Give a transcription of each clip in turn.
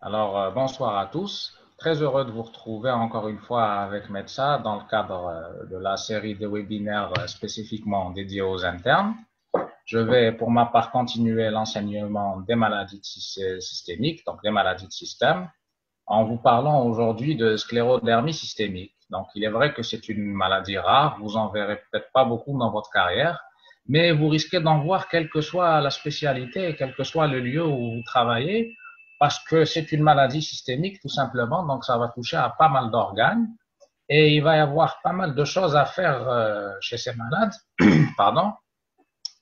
Bonsoir à tous. Très heureux de vous retrouver encore une fois avec Medsa dans le cadre de la série de webinaires spécifiquement dédiés aux internes. Je vais pour ma part continuer l'enseignement des maladies systémiques, donc des maladies de système, en vous parlant aujourd'hui de sclérodermie systémique. Donc, il est vrai que c'est une maladie rare, vous en verrez peut-être pas beaucoup dans votre carrière, mais vous risquez d'en voir quelle que soit la spécialité et quel que soit le lieu où vous travaillez, parce que c'est une maladie systémique tout simplement, donc ça va toucher à pas mal d'organes et il va y avoir pas mal de choses à faire chez ces malades, pardon.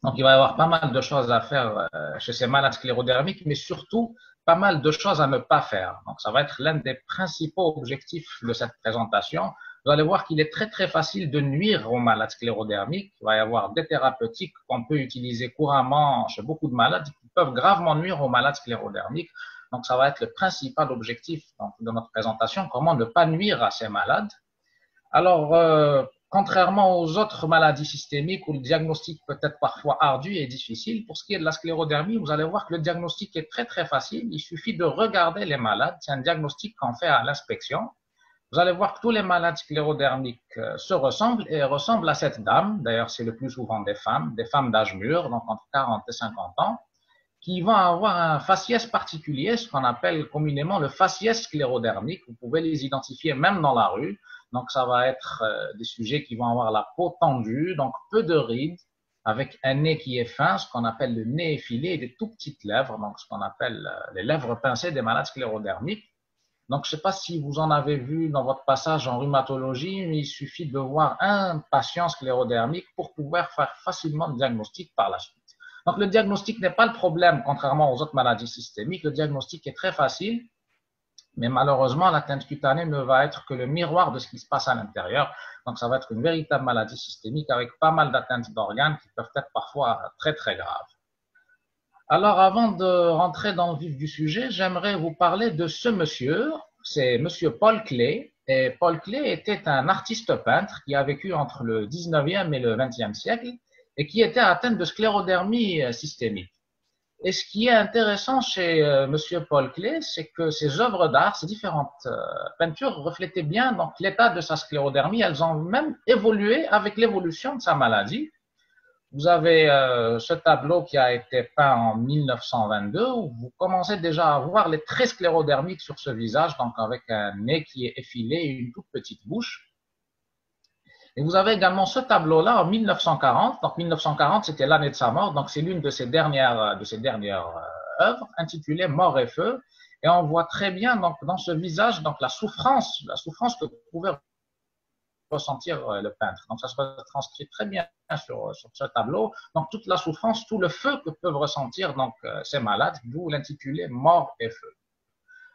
Donc, il va y avoir pas mal de choses à faire chez ces malades sclérodermiques, mais surtout pas mal de choses à ne pas faire. Donc, ça va être l'un des principaux objectifs de cette présentation. Vous allez voir qu'il est très, très facile de nuire aux malades sclérodermiques. Il va y avoir des thérapeutiques qu'on peut utiliser couramment chez beaucoup de malades qui peuvent gravement nuire aux malades sclérodermiques. Donc, ça va être le principal objectif de notre présentation, comment ne pas nuire à ces malades. Alors, contrairement aux autres maladies systémiques où le diagnostic peut être parfois ardu et difficile, pour ce qui est de la sclérodermie, vous allez voir que le diagnostic est très très facile. Il suffit de regarder les malades. C'est un diagnostic qu'on fait à l'inspection. Vous allez voir que tous les malades sclérodermiques se ressemblent et ressemblent à cette dame. D'ailleurs, c'est le plus souvent des femmes d'âge mûr, donc entre 40 et 50 ans, qui vont avoir un faciès particulier, ce qu'on appelle communément le faciès sclérodermique. Vous pouvez les identifier même dans la rue. Donc, ça va être des sujets qui vont avoir la peau tendue, donc peu de rides, avec un nez qui est fin, ce qu'on appelle le nez effilé, et des tout petites lèvres, donc ce qu'on appelle les lèvres pincées des malades sclérodermiques. Donc, je ne sais pas si vous en avez vu dans votre passage en rhumatologie, mais il suffit de voir un patient sclérodermique pour pouvoir faire facilement le diagnostic par la suite. Donc, le diagnostic n'est pas le problème, contrairement aux autres maladies systémiques. Le diagnostic est très facile, mais malheureusement, l'atteinte cutanée ne va être que le miroir de ce qui se passe à l'intérieur. Donc, ça va être une véritable maladie systémique avec pas mal d'atteintes d'organes qui peuvent être parfois très, très graves. Alors, avant de rentrer dans le vif du sujet, j'aimerais vous parler de ce monsieur. C'est monsieur Paul Klee. Et Paul Klee était un artiste peintre qui a vécu entre le 19e et le 20e siècle et qui était atteint de sclérodermie systémique. Et ce qui est intéressant chez monsieur Paul Klee, c'est que ses œuvres d'art, ses différentes peintures reflétaient bien donc l'état de sa sclérodermie. Elles ont même évolué avec l'évolution de sa maladie. Vous avez ce tableau qui a été peint en 1922 où vous commencez déjà à voir les traits sclérodermiques sur ce visage, donc avec un nez qui est effilé et une toute petite bouche. Et vous avez également ce tableau-là en 1940. Donc 1940, c'était l'année de sa mort. Donc c'est l'une de ses dernières œuvres intitulée Mort et feu. Et on voit très bien donc dans ce visage donc la souffrance que pouvait ressentir le peintre. Donc ça se retranscrit très bien sur ce tableau. Donc toute la souffrance, tout le feu que peuvent ressentir donc ces malades, d'où l'intitulé Mort et feu.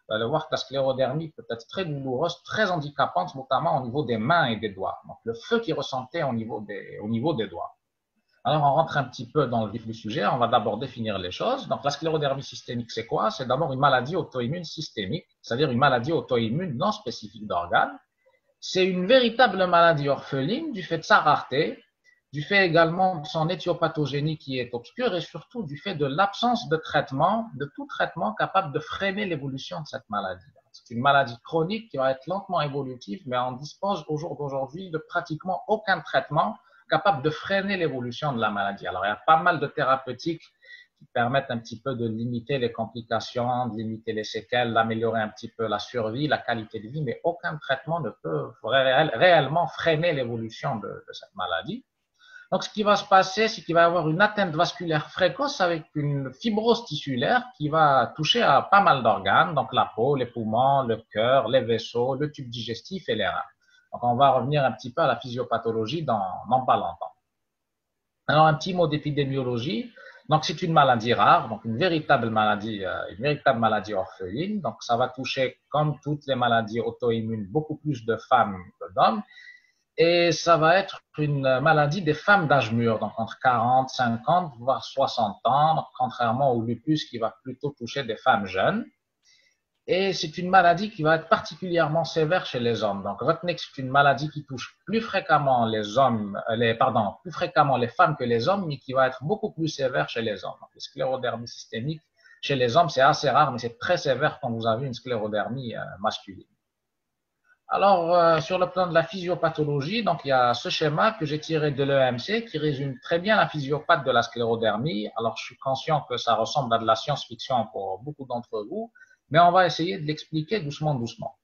Vous allez voir que la sclérodermie peut être très douloureuse, très handicapante, notamment au niveau des mains et des doigts. Donc le feu qu'il ressentait au niveau des doigts. Alors on rentre un petit peu dans le vif du sujet, on va d'abord définir les choses. Donc la sclérodermie systémique, c'est quoi? C'est d'abord une maladie auto-immune systémique, c'est-à-dire une maladie auto-immune non spécifique d'organes. C'est une véritable maladie orpheline du fait de sa rareté, du fait également de son éthiopathogénie qui est obscure et surtout du fait de l'absence de traitement, de tout traitement capable de freiner l'évolution de cette maladie. C'est une maladie chronique qui va être lentement évolutive, mais on dispose au jour d'aujourd'hui de pratiquement aucun traitement capable de freiner l'évolution de la maladie. Alors, il y a pas mal de thérapeutiques qui permettent un petit peu de limiter les complications, de limiter les séquelles, d'améliorer un petit peu la survie, la qualité de vie, mais aucun traitement ne peut réellement freiner l'évolution de cette maladie. Donc, ce qui va se passer, c'est qu'il va y avoir une atteinte vasculaire précoce avec une fibrose tissulaire qui va toucher à pas mal d'organes, donc la peau, les poumons, le cœur, les vaisseaux, le tube digestif et les reins. Donc, on va revenir un petit peu à la physiopathologie dans pas longtemps. Alors, un petit mot d'épidémiologie. Donc, c'est une maladie rare, donc une véritable maladie orpheline. Donc, ça va toucher, comme toutes les maladies auto-immunes, beaucoup plus de femmes que d'hommes. Et ça va être une maladie des femmes d'âge mûr, donc entre 40, 50, voire 60 ans, donc contrairement au lupus qui va plutôt toucher des femmes jeunes. Et c'est une maladie qui va être particulièrement sévère chez les hommes. Donc retenez que c'est une maladie qui touche plus fréquemment plus fréquemment les femmes que les hommes, mais qui va être beaucoup plus sévère chez les hommes. Donc, les sclérodermies systémiques Chez les hommes, c'est assez rare, mais c'est très sévère quand vous avez une sclérodermie masculine. Alors, sur le plan de la physiopathologie, donc il y a ce schéma que j'ai tiré de l'EMC qui résume très bien la physiopathe de la sclérodermie. Alors, je suis conscient que ça ressemble à de la science-fiction pour beaucoup d'entre vous, mais on va essayer de l'expliquer doucement, doucement.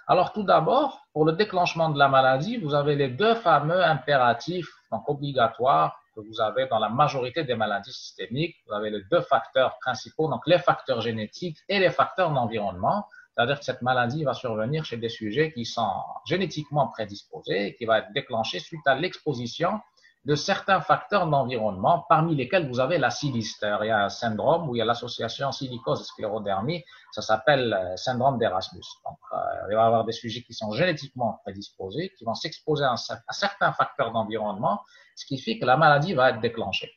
Alors, tout d'abord, pour le déclenchement de la maladie, vous avez les deux fameux impératifs, donc obligatoires, que vous avez dans la majorité des maladies systémiques. Vous avez les deux facteurs principaux, donc les facteurs génétiques et les facteurs d'environnement. C'est-à-dire que cette maladie va survenir chez des sujets qui sont génétiquement prédisposés et qui va être déclenchée suite à l'exposition de certains facteurs d'environnement, parmi lesquels vous avez la silice. Il y a un syndrome où il y a l'association silicose-sclérodermie, ça s'appelle syndrome d'Erasmus. Donc, il va y avoir des sujets qui sont génétiquement prédisposés, qui vont s'exposer à certains facteurs d'environnement, ce qui fait que la maladie va être déclenchée.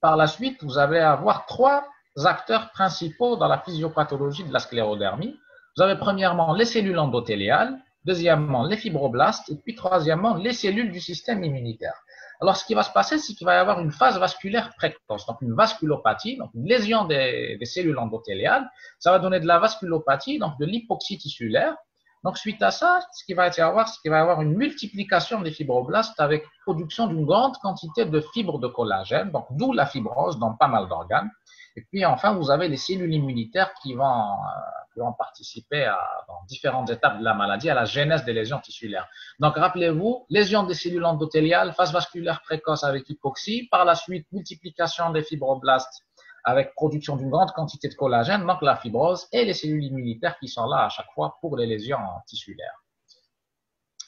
Par la suite, vous allez avoir trois acteurs principaux dans la physiopathologie de la sclérodermie. Vous avez premièrement les cellules endothéliales, deuxièmement les fibroblastes, et puis troisièmement les cellules du système immunitaire. Alors, ce qui va se passer, c'est qu'il va y avoir une phase vasculaire précoce, donc une vasculopathie, donc une lésion des cellules endothéliales. Ça va donner de la vasculopathie, donc de l'hypoxie tissulaire. Donc, suite à ça, ce qu'il va y avoir une multiplication des fibroblastes avec production d'une grande quantité de fibres de collagène, donc d'où la fibrose dans pas mal d'organes. Et puis, enfin, vous avez les cellules immunitaires qui vont participer dans différentes étapes de la maladie à la genèse des lésions tissulaires. Donc, rappelez-vous, lésion des cellules endothéliales, phase vasculaire précoce avec hypoxie, par la suite, multiplication des fibroblastes avec production d'une grande quantité de collagène, donc la fibrose, et les cellules immunitaires qui sont là à chaque fois pour les lésions tissulaires.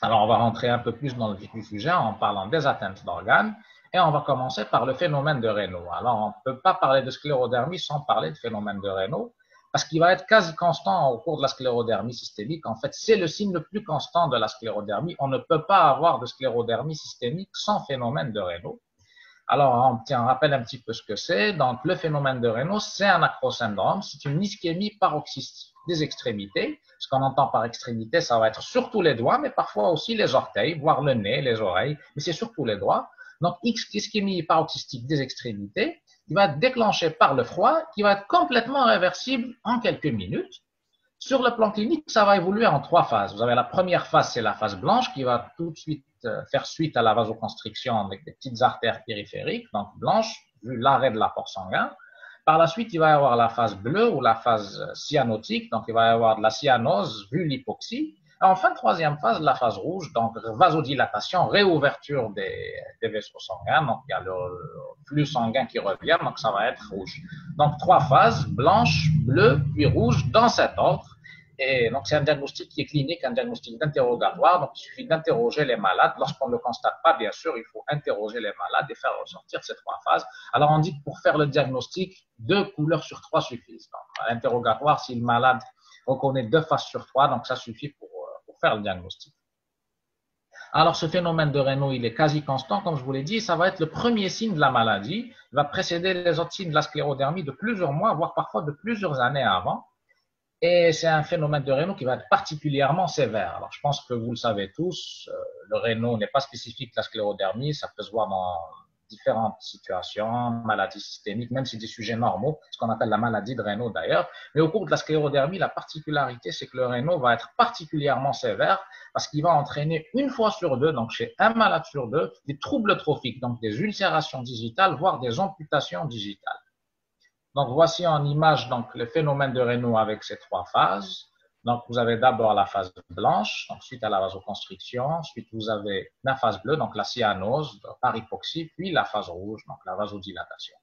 Alors, on va rentrer un peu plus dans le vif du sujet en parlant des atteintes d'organes, et on va commencer par le phénomène de Raynaud. Alors, on ne peut pas parler de sclérodermie sans parler de phénomène de Raynaud, parce qu'il va être quasi constant au cours de la sclérodermie systémique. En fait, c'est le signe le plus constant de la sclérodermie. On ne peut pas avoir de sclérodermie systémique sans phénomène de Raynaud. Alors, on rappelle un petit peu ce que c'est. Donc, le phénomène de Raynaud, c'est un acrosyndrome. C'est une ischémie paroxystique des extrémités. Ce qu'on entend par extrémité, ça va être surtout les doigts, mais parfois aussi les orteils, voire le nez, les oreilles, mais c'est surtout les doigts. Donc, ischémie paroxystique des extrémités, qui va être déclenchée par le froid, qui va être complètement réversible en quelques minutes. Sur le plan clinique, ça va évoluer en trois phases. Vous avez la première phase, c'est la phase blanche, qui va tout de suite faire suite à la vasoconstriction avec des petites artères périphériques, donc blanches, vu l'arrêt de l'apport sanguin. Par la suite, il va y avoir la phase bleue ou la phase cyanotique, donc il va y avoir de la cyanose, vu l'hypoxie. Et enfin, troisième phase, la phase rouge, donc vasodilatation, réouverture des vaisseaux sanguins, donc il y a le flux sanguin qui revient, donc ça va être rouge. Donc trois phases, blanche, bleue, puis rouge, dans cet ordre. Et donc, c'est un diagnostic qui est clinique, un diagnostic d'interrogatoire. Donc, il suffit d'interroger les malades. Lorsqu'on ne le constate pas, bien sûr, il faut interroger les malades et faire ressortir ces trois phases. Alors, on dit que pour faire le diagnostic, 2 couleurs sur 3 suffisent. Donc, à l'interrogatoire, si le malade reconnaît 2 phases sur 3, donc ça suffit pour faire le diagnostic. Alors, ce phénomène de Raynaud, il est quasi constant, comme je vous l'ai dit, ça va être le premier signe de la maladie. Il va précéder les autres signes de la sclérodermie de plusieurs mois, voire parfois de plusieurs années avant. Et c'est un phénomène de Raynaud qui va être particulièrement sévère. Alors, je pense que vous le savez tous, le Raynaud n'est pas spécifique de la sclérodermie, ça peut se voir dans différentes situations, maladies systémiques, même si c'est des sujets normaux, ce qu'on appelle la maladie de Raynaud d'ailleurs. Mais au cours de la sclérodermie, la particularité, c'est que le Raynaud va être particulièrement sévère parce qu'il va entraîner une fois sur deux, donc chez un malade sur deux, des troubles trophiques, donc des ulcérations digitales, voire des amputations digitales. Donc, voici en image donc, le phénomène de Raynaud avec ces trois phases. Donc, vous avez d'abord la phase blanche, donc suite à la vasoconstriction. Ensuite, vous avez la phase bleue, donc la cyanose par hypoxie, puis la phase rouge, donc la vasodilatation.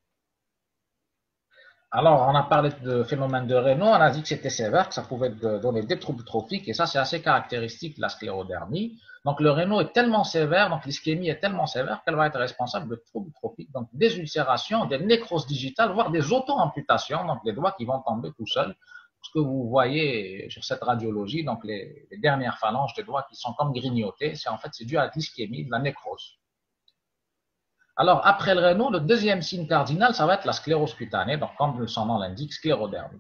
Alors, on a parlé de phénomène de Raynaud, on a dit que c'était sévère, que ça pouvait donner des troubles trophiques, et ça, c'est assez caractéristique de la sclérodermie. Donc, le Raynaud est tellement sévère, donc l'ischémie est tellement sévère qu'elle va être responsable de troubles trophiques, donc des ulcérations, des nécroses digitales, voire des auto-amputations, donc des doigts qui vont tomber tout seuls. Ce que vous voyez sur cette radiologie, donc les dernières phalanges des doigts qui sont comme grignotées, c'est dû à l'ischémie, de la nécrose. Alors, après le Raynaud, le deuxième signe cardinal, ça va être la sclérose cutanée, donc comme son nom l'indique, sclérodermie.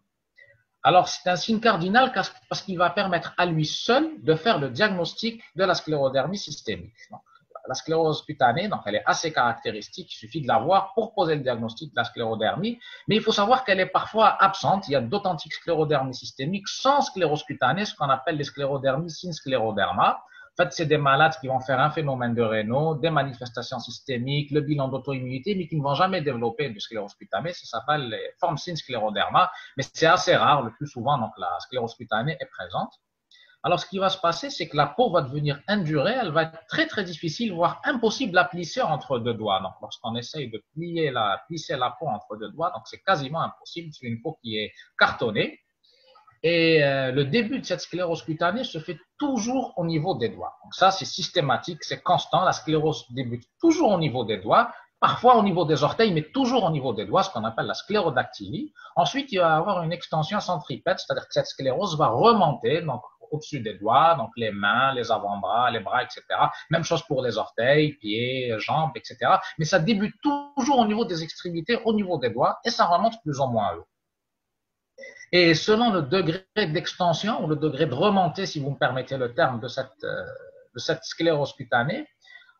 Alors, c'est un signe cardinal parce qu'il va permettre à lui seul de faire le diagnostic de la sclérodermie systémique. Donc, la sclérose cutanée, donc elle est assez caractéristique, il suffit de la voir pour poser le diagnostic de la sclérodermie, mais il faut savoir qu'elle est parfois absente, il y a d'authentiques sclérodermies systémiques sans sclérose cutanée, ce qu'on appelle les sclérodermies sin scléroderma. En fait, c'est des malades qui vont faire un phénomène de Raynaud, des manifestations systémiques, le bilan d'auto-immunité, mais qui ne vont jamais développer de sclérose cutanée. Ça s'appelle les formes sin scléroderma, mais c'est assez rare. Le plus souvent, donc, la sclérose cutanée est présente. Alors, ce qui va se passer, c'est que la peau va devenir indurée, elle va être très, très difficile, voire impossible à plisser entre deux doigts. Donc, lorsqu'on essaye de plisser la peau entre deux doigts, donc c'est quasiment impossible. C'est une peau qui est cartonnée. Et le début de cette sclérose cutanée se fait toujours au niveau des doigts. Donc ça, c'est systématique, c'est constant. La sclérose débute toujours au niveau des doigts, parfois au niveau des orteils, mais toujours au niveau des doigts, ce qu'on appelle la sclérodactylie. Ensuite, il va y avoir une extension centripète, c'est-à-dire que cette sclérose va remonter donc au-dessus des doigts, donc les mains, les avant-bras, les bras, etc. Même chose pour les orteils, pieds, jambes, etc. Mais ça débute toujours au niveau des extrémités, au niveau des doigts, et ça remonte plus ou moins haut. Et selon le degré d'extension ou le degré de remontée, si vous me permettez le terme, de cette sclérose cutanée,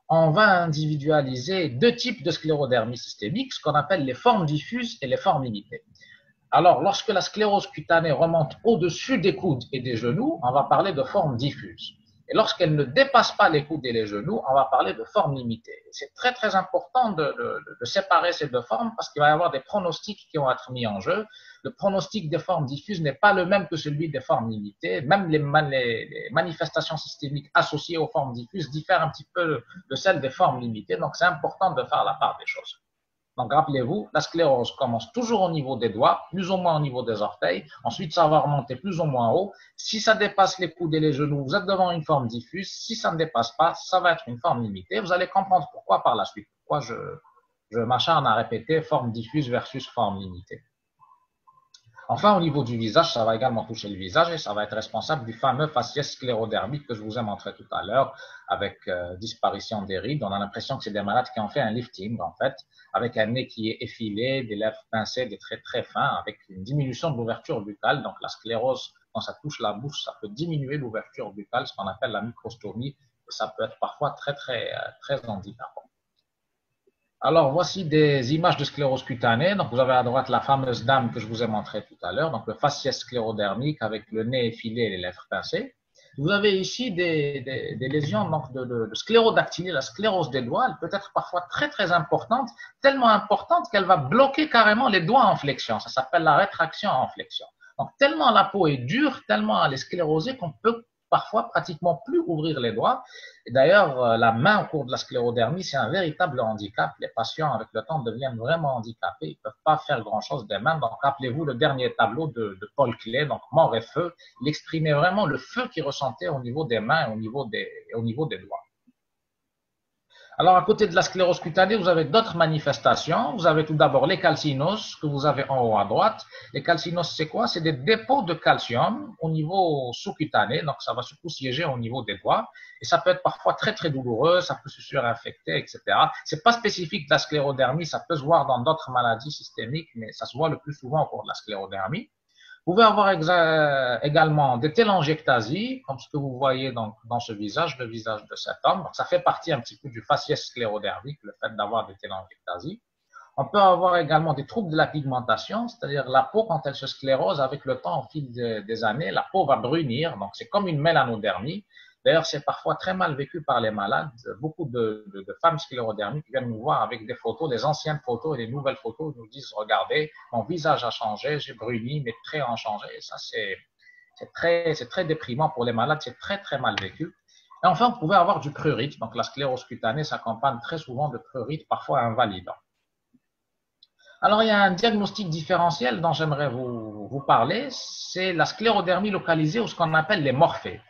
on va individualiser deux types de sclérodermie systémique, ce qu'on appelle les formes diffuses et les formes limitées. Alors, lorsque la sclérose cutanée remonte au-dessus des coudes et des genoux, on va parler de forme diffuse. Et lorsqu'elle ne dépasse pas les coudes et les genoux, on va parler de forme limitée. C'est très, très important de séparer ces deux formes parce qu'il va y avoir des pronostics qui vont être mis en jeu. Le pronostic des formes diffuses n'est pas le même que celui des formes limitées. Même les manifestations systémiques associées aux formes diffuses diffèrent un petit peu de celles des formes limitées. Donc, c'est important de faire la part des choses. Donc, rappelez-vous, la sclérose commence toujours au niveau des doigts, plus ou moins au niveau des orteils. Ensuite, ça va remonter plus ou moins haut. Si ça dépasse les coudes et les genoux, vous êtes devant une forme diffuse. Si ça ne dépasse pas, ça va être une forme limitée. Vous allez comprendre pourquoi par la suite. Pourquoi je m'acharne à répéter forme diffuse versus forme limitée. Enfin, au niveau du visage, ça va également toucher le visage et ça va être responsable du fameux faciès sclérodermique que je vous ai montré tout à l'heure avec disparition des rides. On a l'impression que c'est des malades qui ont fait un lifting, en fait, avec un nez qui est effilé, des lèvres pincées, des traits très fins, avec une diminution de l'ouverture buccale. Donc, la sclérose, quand ça touche la bouche, ça peut diminuer l'ouverture buccale, ce qu'on appelle la microstomie, et ça peut être parfois très, très, très handicapant. Alors, voici des images de sclérose cutanée. Donc, vous avez à droite la fameuse dame que je vous ai montrée tout à l'heure, donc le faciès sclérodermique avec le nez effilé et les lèvres pincées. Vous avez ici des lésions donc de sclérodactylie, la sclérose des doigts. Elle peut être parfois très, très importante, tellement importante qu'elle va bloquer carrément les doigts en flexion. Ça s'appelle la rétraction en flexion. Donc, tellement la peau est dure, tellement elle est sclérosée qu'on peut parfois pratiquement plus ouvrir les doigts. Et d'ailleurs, la main au cours de la sclérodermie, c'est un véritable handicap. Les patients, avec le temps, deviennent vraiment handicapés. Ils ne peuvent pas faire grand-chose des mains. Donc, rappelez-vous le dernier tableau de Paul Klee, donc Mort et Feu. Il exprimait vraiment le feu qu'il ressentait au niveau des mains et au niveau des doigts. Alors, à côté de la sclérose cutanée, vous avez d'autres manifestations. Vous avez tout d'abord les calcinoses que vous avez en haut à droite. Les calcinoses, c'est quoi? C'est des dépôts de calcium au niveau sous-cutané. Donc, ça va surtout siéger au niveau des doigts. Et ça peut être parfois très, très douloureux. Ça peut se surinfecter, etc. C'est pas spécifique de la sclérodermie. Ça peut se voir dans d'autres maladies systémiques, mais ça se voit le plus souvent au cours de la sclérodermie. Vous pouvez avoir également des télangiectasies, comme ce que vous voyez donc dans ce visage, le visage de cet homme. Donc, ça fait partie un petit peu du faciès sclérodermique, le fait d'avoir des télangiectasies. On peut avoir également des troubles de la pigmentation, c'est-à-dire la peau, quand elle se sclérose, avec le temps, au fil des années, la peau va brunir, donc c'est comme une mélanodermie. D'ailleurs, c'est parfois très mal vécu par les malades. Beaucoup de femmes sclérodermiques viennent nous voir avec des photos, des anciennes photos et des nouvelles photos, nous disent, regardez, mon visage a changé, j'ai bruni, mes traits ont changé. Et ça, c'est très déprimant pour les malades, c'est très, très mal vécu. Et enfin, vous pouvez avoir du prurite. Donc, la sclérose cutanée s'accompagne très souvent de prurite, parfois invalidant. Alors, il y a un diagnostic différentiel dont j'aimerais vous parler, c'est la sclérodermie localisée ou ce qu'on appelle les morphées.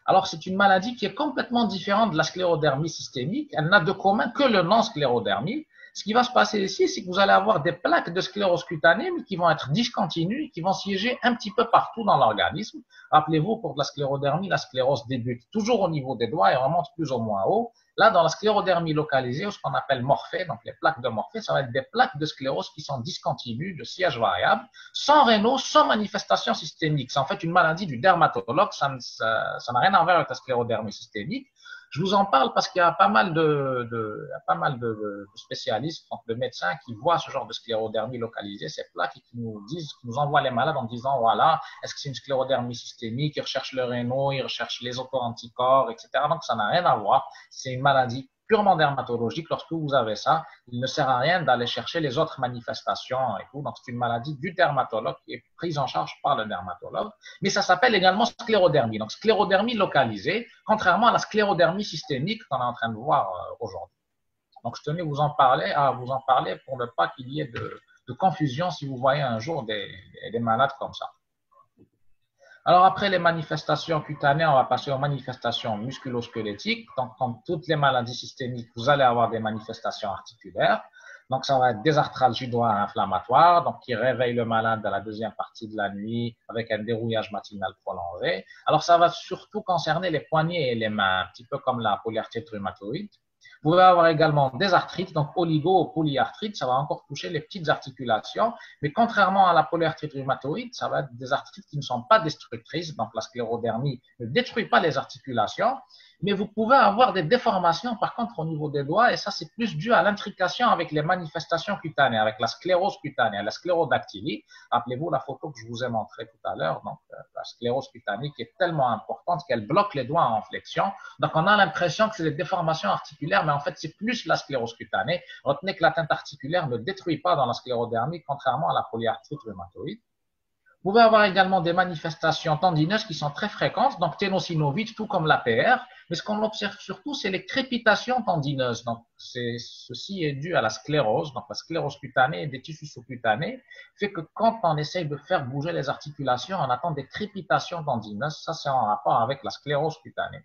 Alors, c'est une maladie qui est complètement différente de la sclérodermie systémique. Elle n'a de commun que le nom sclérodermie. Ce qui va se passer ici, c'est que vous allez avoir des plaques de sclérose cutanée, mais qui vont être discontinues, qui vont siéger un petit peu partout dans l'organisme. Rappelez-vous, pour de la sclérodermie, la sclérose débute toujours au niveau des doigts et remonte plus ou moins haut. Là, dans la sclérodermie localisée, ou ce qu'on appelle morphée, donc les plaques de morphée, ça va être des plaques de sclérose qui sont discontinues, de siège variable, sans Raynaud, sans manifestation systémique. C'est en fait une maladie du dermatologue, ça n'a rien à voir avec la sclérodermie systémique. Je vous en parle parce qu'il y a pas mal il y a pas mal de spécialistes, donc de médecins qui voient ce genre de sclérodermie localisée, ces plaques, et qui nous disent, qui nous envoient les malades en disant, voilà, est-ce que c'est une sclérodermie systémique? Ils recherchent le rénaux, ils recherchent les auto-anticorps, etc. Donc, ça n'a rien à voir. C'est une maladie purement dermatologique. Lorsque vous avez ça, il ne sert à rien d'aller chercher les autres manifestations et tout. Donc, c'est une maladie du dermatologue qui est prise en charge par le dermatologue. Mais ça s'appelle également sclérodermie. Donc, sclérodermie localisée, contrairement à la sclérodermie systémique qu'on est en train de voir aujourd'hui. Donc, je tenais à vous en parler pour ne pas qu'il y ait de confusion si vous voyez un jour des malades comme ça. Alors, après les manifestations cutanées, on va passer aux manifestations musculosquelettiques. Donc, comme toutes les maladies systémiques, vous allez avoir des manifestations articulaires. Donc, ça va être des arthralgies doigts inflammatoires, donc qui réveillent le malade dans la deuxième partie de la nuit avec un dérouillage matinal prolongé. Alors, ça va surtout concerner les poignets et les mains, un petit peu comme la polyarthrite rhumatoïde. Vous pouvez avoir également des arthrites, donc oligo ou polyarthrite, ça va encore toucher les petites articulations, mais contrairement à la polyarthrite rhumatoïde, ça va être des arthrites qui ne sont pas destructrices, donc la sclérodermie ne détruit pas les articulations, mais vous pouvez avoir des déformations par contre au niveau des doigts, et ça c'est plus dû à l'intrication avec les manifestations cutanées, avec la sclérose cutanée, la sclérodactylie. Rappelez-vous la photo que je vous ai montrée tout à l'heure, donc la sclérose cutanée qui est tellement importante qu'elle bloque les doigts en flexion. Donc on a l'impression que c'est des déformations articulaires, mais en fait c'est plus la sclérose cutanée. Retenez que l'atteinte articulaire ne détruit pas dans la sclérodermie, contrairement à la polyarthrite rhumatoïde. Vous pouvez avoir également des manifestations tendineuses qui sont très fréquentes, donc ténosynovite, tout comme l'APR. Mais ce qu'on observe surtout, c'est les crépitations tendineuses. Donc, ceci est dû à la sclérose. Donc, la sclérose cutanée et des tissus sous-cutanés fait que quand on essaye de faire bouger les articulations, on attend des crépitations tendineuses. Ça, c'est en rapport avec la sclérose cutanée.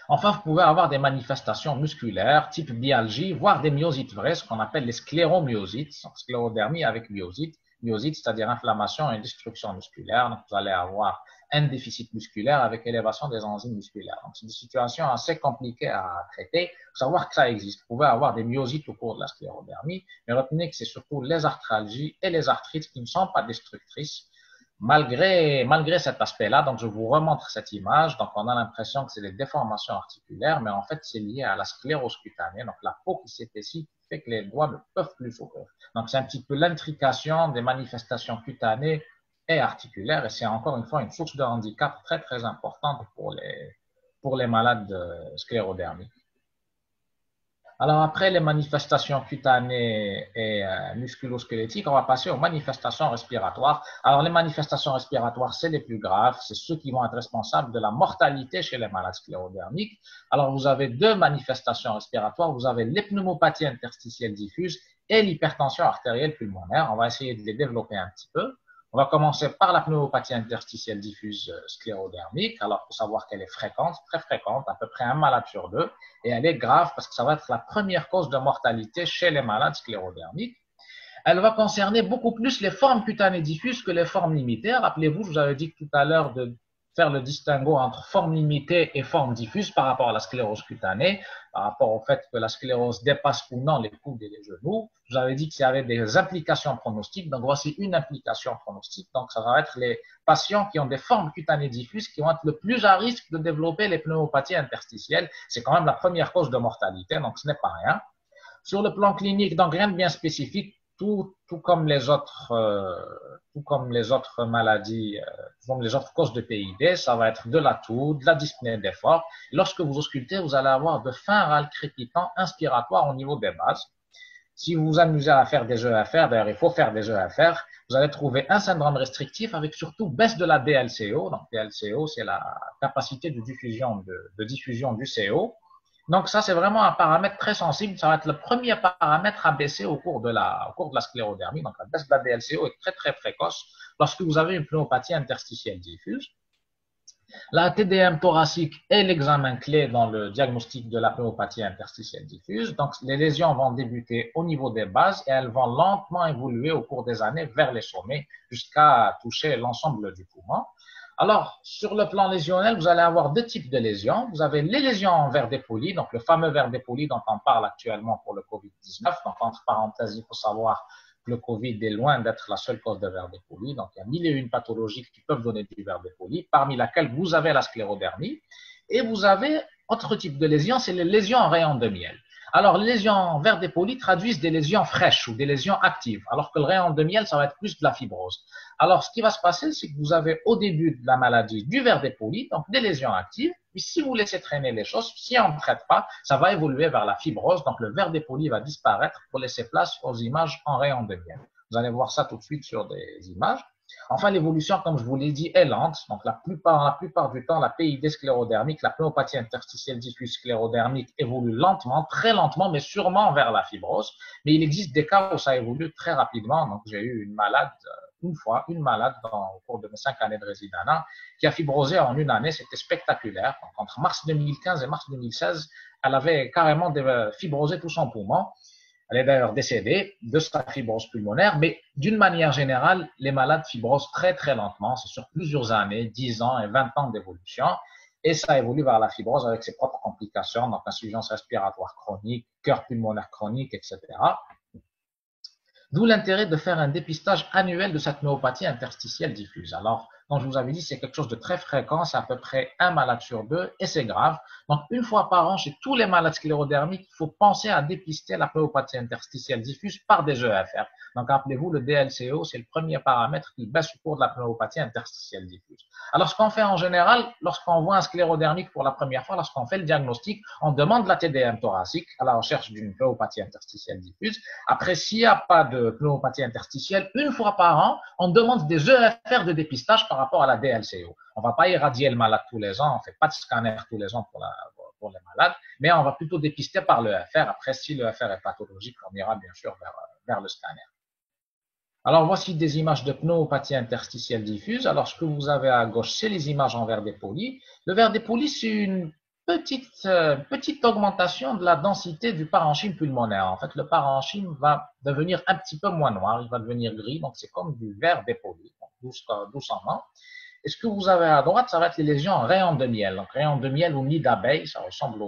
Enfin, vous pouvez avoir des manifestations musculaires, type myalgie, voire des myosites vraies, ce qu'on appelle les scléromyosites, sclérodermie avec myosite. Myosite, c'est-à-dire inflammation et destruction musculaire. Donc, vous allez avoir un déficit musculaire avec élévation des enzymes musculaires. Donc, c'est des situations assez compliquées à traiter. Il faut savoir que ça existe. Vous pouvez avoir des myosites au cours de la sclérodermie, mais retenez que c'est surtout les arthralgies et les arthrites qui ne sont pas destructrices. Malgré cet aspect-là, donc je vous remontre cette image, donc on a l'impression que c'est des déformations articulaires, mais en fait c'est lié à la sclérose cutanée, donc la peau qui s'épaissit, qui fait que les doigts ne peuvent plus s'ouvrir. Donc c'est un petit peu l'intrication des manifestations cutanées et articulaires, et c'est encore une fois une source de handicap très très importante pour les malades de sclérodermie. Alors après les manifestations cutanées et musculosquelettiques, on va passer aux manifestations respiratoires. Alors les manifestations respiratoires, c'est les plus graves, c'est ceux qui vont être responsables de la mortalité chez les malades sclérodermiques. Alors vous avez deux manifestations respiratoires, vous avez les pneumopathies interstitielles diffuses et l'hypertension artérielle pulmonaire. On va essayer de les développer un petit peu. On va commencer par la pneumopathie interstitielle diffuse sclérodermique. Alors, il faut savoir qu'elle est fréquente, très fréquente, à peu près un malade sur deux. Et elle est grave parce que ça va être la première cause de mortalité chez les malades sclérodermiques. Elle va concerner beaucoup plus les formes cutanées diffuses que les formes limitées. Rappelez-vous, je vous avais dit tout à l'heure de faire le distinguo entre forme limitée et forme diffuse par rapport à la sclérose cutanée, par rapport au fait que la sclérose dépasse ou non les coudes et les genoux. Je vous avais dit qu'il y avait des implications pronostiques, donc voici une implication pronostique. Donc ça va être les patients qui ont des formes cutanées diffuses qui vont être le plus à risque de développer les pneumopathies interstitielles. C'est quand même la première cause de mortalité, donc ce n'est pas rien. Sur le plan clinique, donc rien de bien spécifique, tout comme les autres maladies, comme les autres causes de PID, ça va être de la toux, de la dyspnée d'effort. Lorsque vous auscultez, vous allez avoir de fins râles crépitants inspiratoires au niveau des bases. Si vous vous amusez à faire des EFR, d'ailleurs il faut faire des EFR, vous allez trouver un syndrome restrictif avec surtout baisse de la DLCO. Donc DLCO, c'est la capacité de diffusion du CO. Donc ça, c'est vraiment un paramètre très sensible. Ça va être le premier paramètre à baisser au cours de la sclérodermie. Donc la baisse de la DLCO est très très précoce lorsque vous avez une pneumopathie interstitielle diffuse. La TDM thoracique est l'examen clé dans le diagnostic de la pneumopathie interstitielle diffuse. Donc les lésions vont débuter au niveau des bases et elles vont lentement évoluer au cours des années vers les sommets jusqu'à toucher l'ensemble du poumon. Alors, sur le plan lésionnel, vous allez avoir deux types de lésions. Vous avez les lésions en verre dépoli, donc le fameux verre dépoli dont on parle actuellement pour le COVID-19. Donc, entre parenthèses, il faut savoir que le COVID est loin d'être la seule cause de verre dépoli. Donc, il y a mille et une pathologies qui peuvent donner du verre dépoli, parmi laquelle vous avez la sclérodermie. Et vous avez autre type de lésions, c'est les lésions en rayon de miel. Alors, les lésions verres dépoli traduisent des lésions fraîches ou des lésions actives, alors que le rayon de miel, ça va être plus de la fibrose. Alors, ce qui va se passer, c'est que vous avez au début de la maladie du verre dépoli, donc des lésions actives, puis si vous laissez traîner les choses, si on ne traite pas, ça va évoluer vers la fibrose, donc le verre dépoli va disparaître pour laisser place aux images en rayon de miel. Vous allez voir ça tout de suite sur des images. Enfin, l'évolution, comme je vous l'ai dit, est lente. Donc, la plupart du temps, la PID sclérodermique, la pneumopathie interstitielle diffuse sclérodermique évolue lentement, très lentement, mais sûrement vers la fibrose. Mais il existe des cas où ça évolue très rapidement. Donc, j'ai eu une malade, au cours de mes 5 années de résidence, qui a fibrosé en une année. C'était spectaculaire. Donc, entre mars 2015 et mars 2016, elle avait carrément fibrosé tout son poumon. Elle est d'ailleurs décédée de sa fibrose pulmonaire, mais d'une manière générale, les malades fibrosent très très lentement, c'est sur plusieurs années, 10 ans et 20 ans d'évolution, et ça évolue vers la fibrose avec ses propres complications, donc insuffisance respiratoire chronique, cœur pulmonaire chronique, etc. D'où l'intérêt de faire un dépistage annuel de cette myopathie interstitielle diffuse. Alors, comme je vous avais dit, c'est quelque chose de très fréquent, c'est à peu près un malade sur deux, et c'est grave. Donc, une fois par an, chez tous les malades sclérodermiques, il faut penser à dépister la myopathie interstitielle diffuse par des EFR. Donc, rappelez-vous, le DLCO, c'est le premier paramètre qui baisse au cours de la myopathie interstitielle diffuse. Alors, ce qu'on fait en général, lorsqu'on voit un sclérodermique pour la première fois, lorsqu'on fait le diagnostic, on demande la TDM thoracique à la recherche d'une myopathie interstitielle diffuse. Après, s'il n'y a pas de pneumopathie interstitielle, une fois par an, on demande des EFR de dépistage par rapport à la DLCO. On ne va pas irradier le malade tous les ans, on ne fait pas de scanner tous les ans pour les malades, mais on va plutôt dépister par l'EFR. Après, si l'EFR est pathologique, on ira bien sûr vers le scanner. Alors, voici des images de pneumopathie interstitielle diffuse. Alors, ce que vous avez à gauche, c'est les images en verre dépoli. Le verre dépoli, c'est une petite augmentation de la densité du parenchyme pulmonaire. En fait, le parenchyme va devenir un petit peu moins noir, il va devenir gris, donc c'est comme du verre dépoli, doucement. Et ce que vous avez à droite, ça va être les lésions en rayon de miel. Donc, rayon de miel ou nid d'abeille, ça ressemble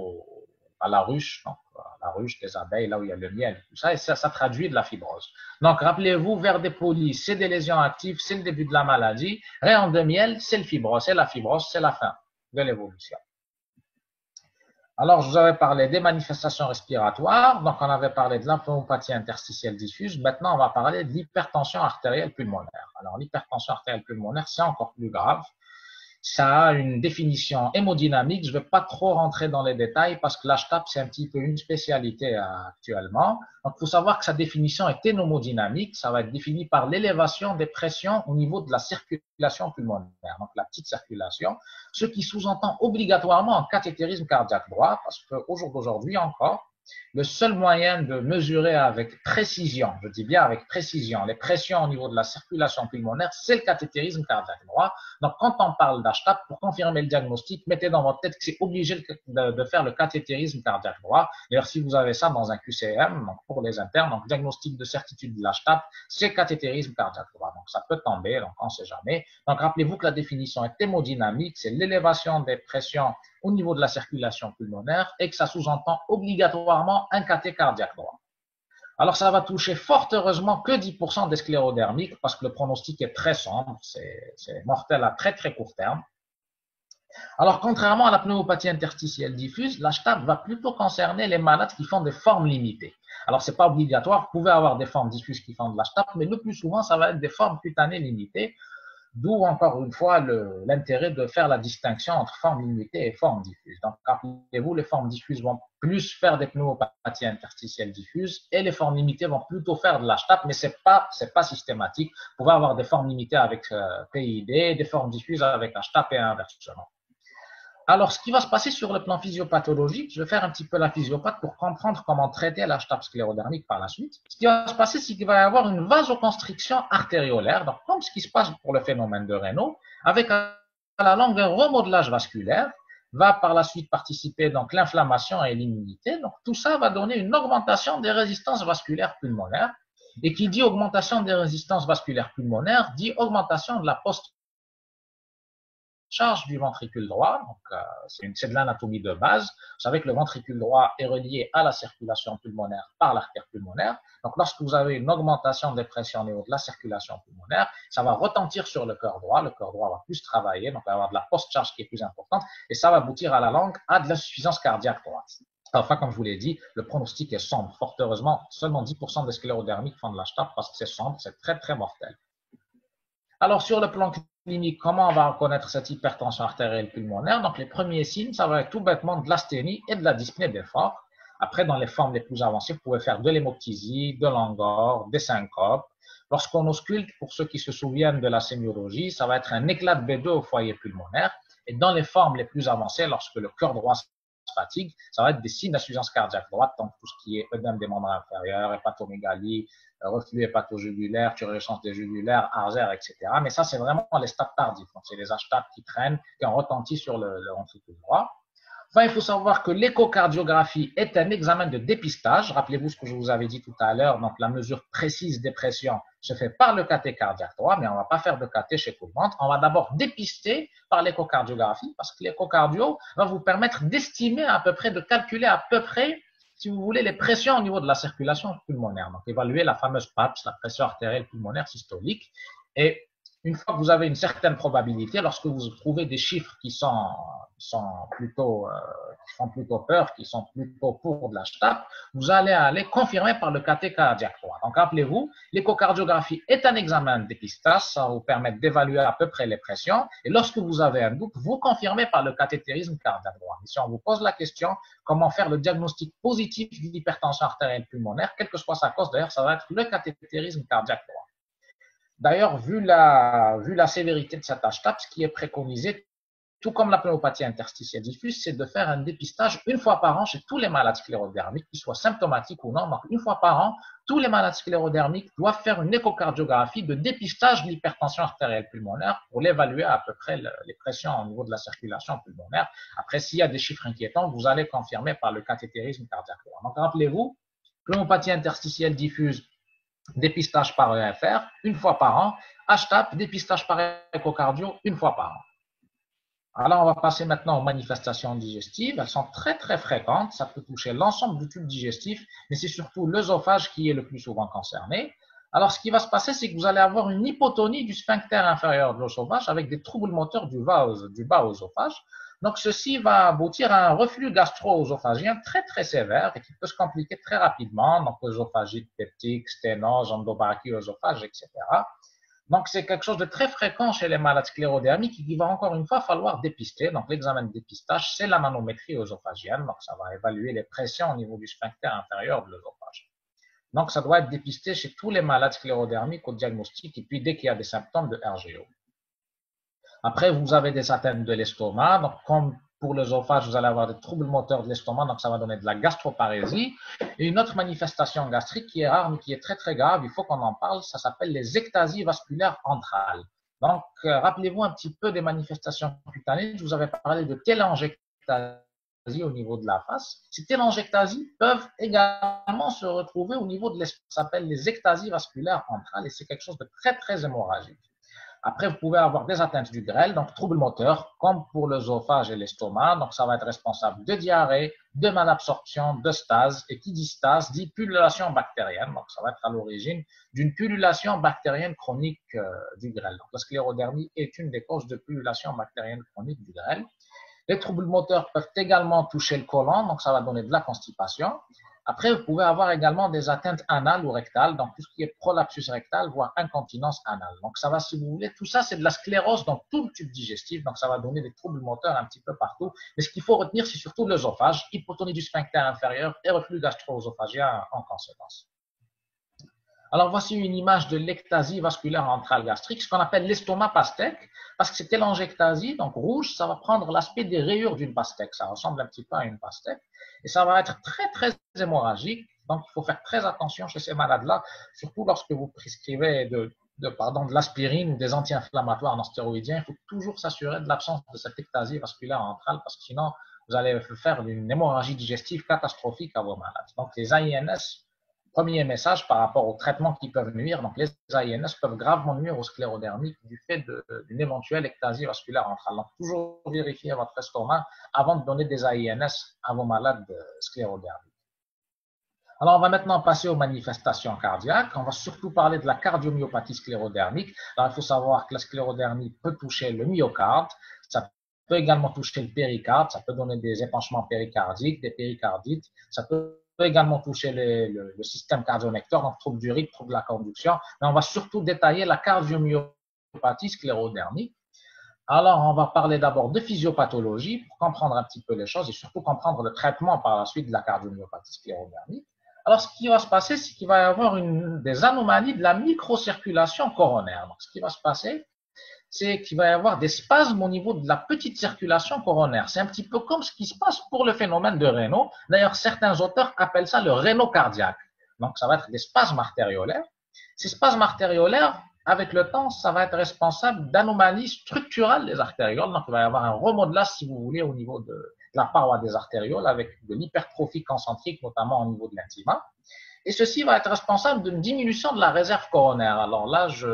à la ruche, donc la ruche des abeilles, là où il y a le miel, tout ça, et ça traduit de la fibrose. Donc, rappelez-vous, verre dépoli, c'est des lésions actives, c'est le début de la maladie. Rayon de miel, c'est le fibrose, c'est la fibrose, c'est la fin de l'évolution. Alors, je vous avais parlé des manifestations respiratoires, donc on avait parlé de la pneumopathie interstitielle diffuse. Maintenant, on va parler de l'hypertension artérielle pulmonaire. Alors, l'hypertension artérielle pulmonaire, c'est encore plus grave. Ça a une définition hémodynamique. Je ne vais pas trop rentrer dans les détails parce que l'HTAP, c'est un petit peu une spécialité actuellement. Donc, il faut savoir que sa définition est hémodynamique. Ça va être défini par l'élévation des pressions au niveau de la circulation pulmonaire, donc la petite circulation, ce qui sous-entend obligatoirement un cathétérisme cardiaque droit parce qu'au jour d'aujourd'hui encore, le seul moyen de mesurer avec précision, je dis bien avec précision, les pressions au niveau de la circulation pulmonaire, c'est le cathétérisme cardiaque droit. Donc, quand on parle d'HTAP, pour confirmer le diagnostic, mettez dans votre tête que c'est obligé de faire le cathétérisme cardiaque droit. D'ailleurs, si vous avez ça dans un QCM, donc pour les internes, donc diagnostic de certitude de l'HTAP, c'est cathétérisme cardiaque droit. Donc, ça peut tomber, donc on ne sait jamais. Donc, rappelez-vous que la définition est hémodynamique, c'est l'élévation des pressions au niveau de la circulation pulmonaire et que ça sous-entend obligatoirement un cathé cardiaque droit. Alors, ça va toucher fort heureusement que 10% des sclérodermiques parce que le pronostic est très sombre, c'est mortel à très très court terme. Alors, contrairement à la pneumopathie interstitielle diffuse, l'HTAP va plutôt concerner les malades qui font des formes limitées. Alors, c'est pas obligatoire, vous pouvez avoir des formes diffuses qui font de l'HTAP, mais le plus souvent, ça va être des formes cutanées limitées. D'où, encore une fois, l'intérêt de faire la distinction entre forme limitée et forme diffuse. Donc, rappelez-vous, les formes diffuses vont plus faire des pneumopathies interstitielles diffuses et les formes limitées vont plutôt faire de l'HTAP, mais c'est pas systématique. Vous pouvez avoir des formes limitées avec PID, des formes diffuses avec HTAP et inversement. Alors, ce qui va se passer sur le plan physiopathologique, je vais faire un petit peu la physiopathe pour comprendre comment traiter l'HTAP sclérodermique par la suite. Ce qui va se passer, c'est qu'il va y avoir une vasoconstriction artériolaire, donc comme ce qui se passe pour le phénomène de Raynaud, avec à la longue un remodelage vasculaire, va par la suite participer donc l'inflammation et l'immunité. Donc, tout ça va donner une augmentation des résistances vasculaires pulmonaires. Et qui dit augmentation des résistances vasculaires pulmonaires, dit augmentation de la charge du ventricule droit. Donc, c'est de l'anatomie de base. Vous savez que le ventricule droit est relié à la circulation pulmonaire par l'artère pulmonaire. Donc, lorsque vous avez une augmentation des pressions au niveau de la circulation pulmonaire, ça va retentir sur le cœur droit. Le cœur droit va plus travailler, donc il va avoir de la post-charge qui est plus importante, et ça va aboutir à la longue à de l'insuffisance cardiaque droite. Enfin, comme je vous l'ai dit, le pronostic est sombre. Fort heureusement, seulement 10% des sclérodermiques font de la HTAP parce que c'est sombre, c'est très, très mortel. Alors, sur le plan clinique, comment on va reconnaître cette hypertension artérielle pulmonaire? Donc, les premiers signes, ça va être tout bêtement de l'asthénie et de la dyspnée d'effort. Après, dans les formes les plus avancées, vous pouvez faire de l'hémoptysie, de l'angor, des syncopes. Lorsqu'on ausculte, pour ceux qui se souviennent de la sémiologie, ça va être un éclat de B2 au foyer pulmonaire. Et dans les formes les plus avancées, lorsque le cœur droit fatigue, ça va être des signes d'insuffisance cardiaque droite, donc tout ce qui est œdème des membres inférieurs, hépatomégalie, reflux hépatojugulaire, turgescence des jugulaires, artères, etc. Mais ça, c'est vraiment les stades tardifs. Donc, c'est les HTAP qui traînent, qui ont retenti sur le ventricule droit. Enfin, il faut savoir que l'échocardiographie est un examen de dépistage. Rappelez-vous ce que je vous avais dit tout à l'heure. Donc, la mesure précise des pressions se fait par le cathé cardiaque droit, mais on ne va pas faire de cathé chez tout le monde. On va d'abord dépister par l'échocardiographie parce que l'échocardio va vous permettre d'estimer à peu près, de calculer à peu près, si vous voulez, les pressions au niveau de la circulation pulmonaire. Donc, évaluer la fameuse PAPS, la pression artérielle pulmonaire systolique. Et une fois que vous avez une certaine probabilité, lorsque vous trouvez des chiffres qui font plutôt peur, qui sont plutôt pour de la HTAP, vous allez aller confirmer par le cathé cardiaque droit. Donc, rappelez-vous, l'échocardiographie est un examen de dépistage, ça va vous permettre d'évaluer à peu près les pressions. Et lorsque vous avez un doute, vous confirmez par le cathétérisme cardiaque droit. Et si on vous pose la question, comment faire le diagnostic positif d'hypertension artérielle pulmonaire, quelle que soit sa cause, d'ailleurs, ça va être le cathétérisme cardiaque droit. D'ailleurs, vu la sévérité de cette HTAP, ce qui est préconisé, tout comme la pneumopathie interstitielle diffuse, c'est de faire un dépistage une fois par an chez tous les malades sclérodermiques, qu'ils soient symptomatiques ou non. Donc, une fois par an, tous les malades sclérodermiques doivent faire une échocardiographie de dépistage de l'hypertension artérielle pulmonaire pour l'évaluer à peu près les pressions au niveau de la circulation pulmonaire. Après, s'il y a des chiffres inquiétants, vous allez confirmer par le cathétérisme cardiaque. Donc, rappelez-vous, pneumopathie interstitielle diffuse, dépistage par EFR une fois par an, HTAP, dépistage par échocardio une fois par an. Alors, on va passer maintenant aux manifestations digestives. Elles sont très, très fréquentes. Ça peut toucher l'ensemble du tube digestif, mais c'est surtout l'œsophage qui est le plus souvent concerné. Alors, ce qui va se passer, c'est que vous allez avoir une hypotonie du sphincter inférieur de l'œsophage avec des troubles moteurs du bas œsophage. Donc, ceci va aboutir à un reflux gastro-œsophagien très, très sévère et qui peut se compliquer très rapidement. Donc, œsophagite peptique, sténose, endobrachie, œsophage, etc. Donc, c'est quelque chose de très fréquent chez les malades sclérodermiques et qu'il va encore une fois falloir dépister. Donc, l'examen de dépistage, c'est la manométrie œsophagienne. Donc, ça va évaluer les pressions au niveau du sphincter inférieur de l'œsophage. Donc, ça doit être dépisté chez tous les malades sclérodermiques au diagnostic et puis dès qu'il y a des symptômes de RGO. Après, vous avez des atteintes de l'estomac. Donc, comme pour l'œsophage, vous allez avoir des troubles moteurs de l'estomac, donc ça va donner de la gastroparésie. Et une autre manifestation gastrique qui est rare, mais qui est très, très grave, il faut qu'on en parle, ça s'appelle les ectasies vasculaires antrales. Donc, rappelez-vous un petit peu des manifestations cutanées. Je vous avais parlé de télangiectasie au niveau de la face. Ces télangiectasies peuvent également se retrouver au niveau de l'estomac. Ça s'appelle les ectasies vasculaires antrales et c'est quelque chose de très, très hémorragique. Après, vous pouvez avoir des atteintes du grêle, donc troubles moteurs, comme pour l'œsophage et l'estomac. Donc, ça va être responsable de diarrhée, de malabsorption, de stase. Et qui dit stase dit pullulation bactérienne. Donc, ça va être à l'origine d'une pullulation bactérienne chronique du grêle. Donc, la sclérodermie est une des causes de pullulation bactérienne chronique du grêle. Les troubles moteurs peuvent également toucher le côlon, donc ça va donner de la constipation. Après, vous pouvez avoir également des atteintes anales ou rectales, donc tout ce qui est prolapsus rectal, voire incontinence anale. Donc ça va, si vous voulez, tout ça, c'est de la sclérose dans tout le tube digestif, donc ça va donner des troubles moteurs un petit peu partout. Mais ce qu'il faut retenir, c'est surtout l'œsophage, hypotonie du sphincter inférieur et reflux gastro-œsophagien en conséquence. Alors, voici une image de l'ectasie vasculaire antrale gastrique, ce qu'on appelle l'estomac pastèque, parce que c'est télangiectasie, donc rouge, ça va prendre l'aspect des rayures d'une pastèque. Ça ressemble un petit peu à une pastèque. Et ça va être très, très hémorragique. Donc, il faut faire très attention chez ces malades-là, surtout lorsque vous prescrivez de l'aspirine ou des anti-inflammatoires non stéroïdiens. Il faut toujours s'assurer de l'absence de cette ectasie vasculaire antrale, parce que sinon, vous allez faire une hémorragie digestive catastrophique à vos malades. Donc, les AINS Premier message par rapport aux traitements qui peuvent nuire. Donc, les AINS peuvent gravement nuire au sclérodermique du fait d'une éventuelle ectasie vasculaire entrale. Donc, toujours vérifier votre estomac avant de donner des AINS à vos malades sclérodermiques. Alors, on va maintenant passer aux manifestations cardiaques. On va surtout parler de la cardiomyopathie sclérodermique. Alors, il faut savoir que la sclérodermie peut toucher le myocarde, ça peut également toucher le péricarde, ça peut donner des épanchements péricardiques, des péricardites, ça peut également toucher le système cardiovecteur, donc trouble du rythme, trouble de la conduction, mais on va surtout détailler la cardiomyopathie sclérodermique. Alors, on va parler d'abord de physiopathologie pour comprendre un petit peu les choses et surtout comprendre le traitement par la suite de la cardiomyopathie sclérodermique. Alors, ce qui va se passer, c'est qu'il va y avoir des anomalies de la microcirculation coronaire. Donc, ce qui va se passer, c'est qu'il va y avoir des spasmes au niveau de la petite circulation coronaire. C'est un petit peu comme ce qui se passe pour le phénomène de Raynaud. D'ailleurs, certains auteurs appellent ça le Raynaud cardiaque. Donc, ça va être des spasmes artériolaires. Ces spasmes artériolaires, avec le temps, ça va être responsable d'anomalies structurales des artérioles. Donc, il va y avoir un remodelage, si vous voulez, au niveau de la paroi des artérioles avec de l'hypertrophie concentrique, notamment au niveau de l'intima. Et ceci va être responsable d'une diminution de la réserve coronaire. Alors là, je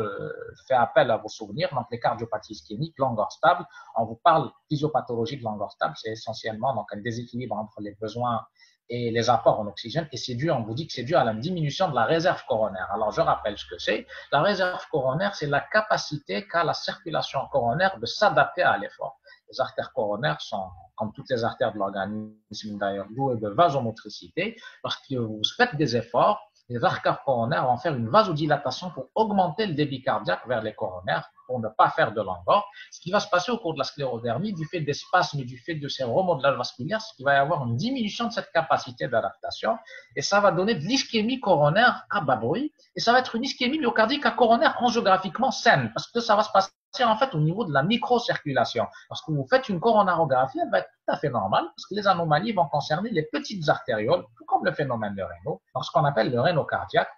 fais appel à vos souvenirs. Donc, les cardiopathies ischémiques, Langor stable. On vous parle physiopathologie de Langor stable. C'est essentiellement donc, un déséquilibre entre les besoins et les apports en oxygène. Et c'est dû, on vous dit que c'est dû à la diminution de la réserve coronaire. Alors, je rappelle ce que c'est. La réserve coronaire, c'est la capacité qu'a la circulation coronaire de s'adapter à l'effort. Les artères coronaires sont, comme toutes les artères de l'organisme d'ailleurs, douées de vasomotricité. Lorsque vous faites des efforts, les artères coronaires vont faire une vasodilatation pour augmenter le débit cardiaque vers les coronaires pour ne pas faire de langor. Ce qui va se passer au cours de la sclérodermie, du fait des spasmes et du fait de ces remodelages vasculaires, c'est qu'il va y avoir une diminution de cette capacité d'adaptation et ça va donner de l'ischémie coronaire à bas bruit et ça va être une ischémie myocardique à coronaire angiographiquement saine parce que ça va se passer en fait au niveau de la microcirculation. Lorsque vous faites une coronarographie, elle va être tout à fait normale parce que les anomalies vont concerner les petites artérioles, tout comme le phénomène de Raynaud, donc ce qu'on appelle le Raynaud cardiaque.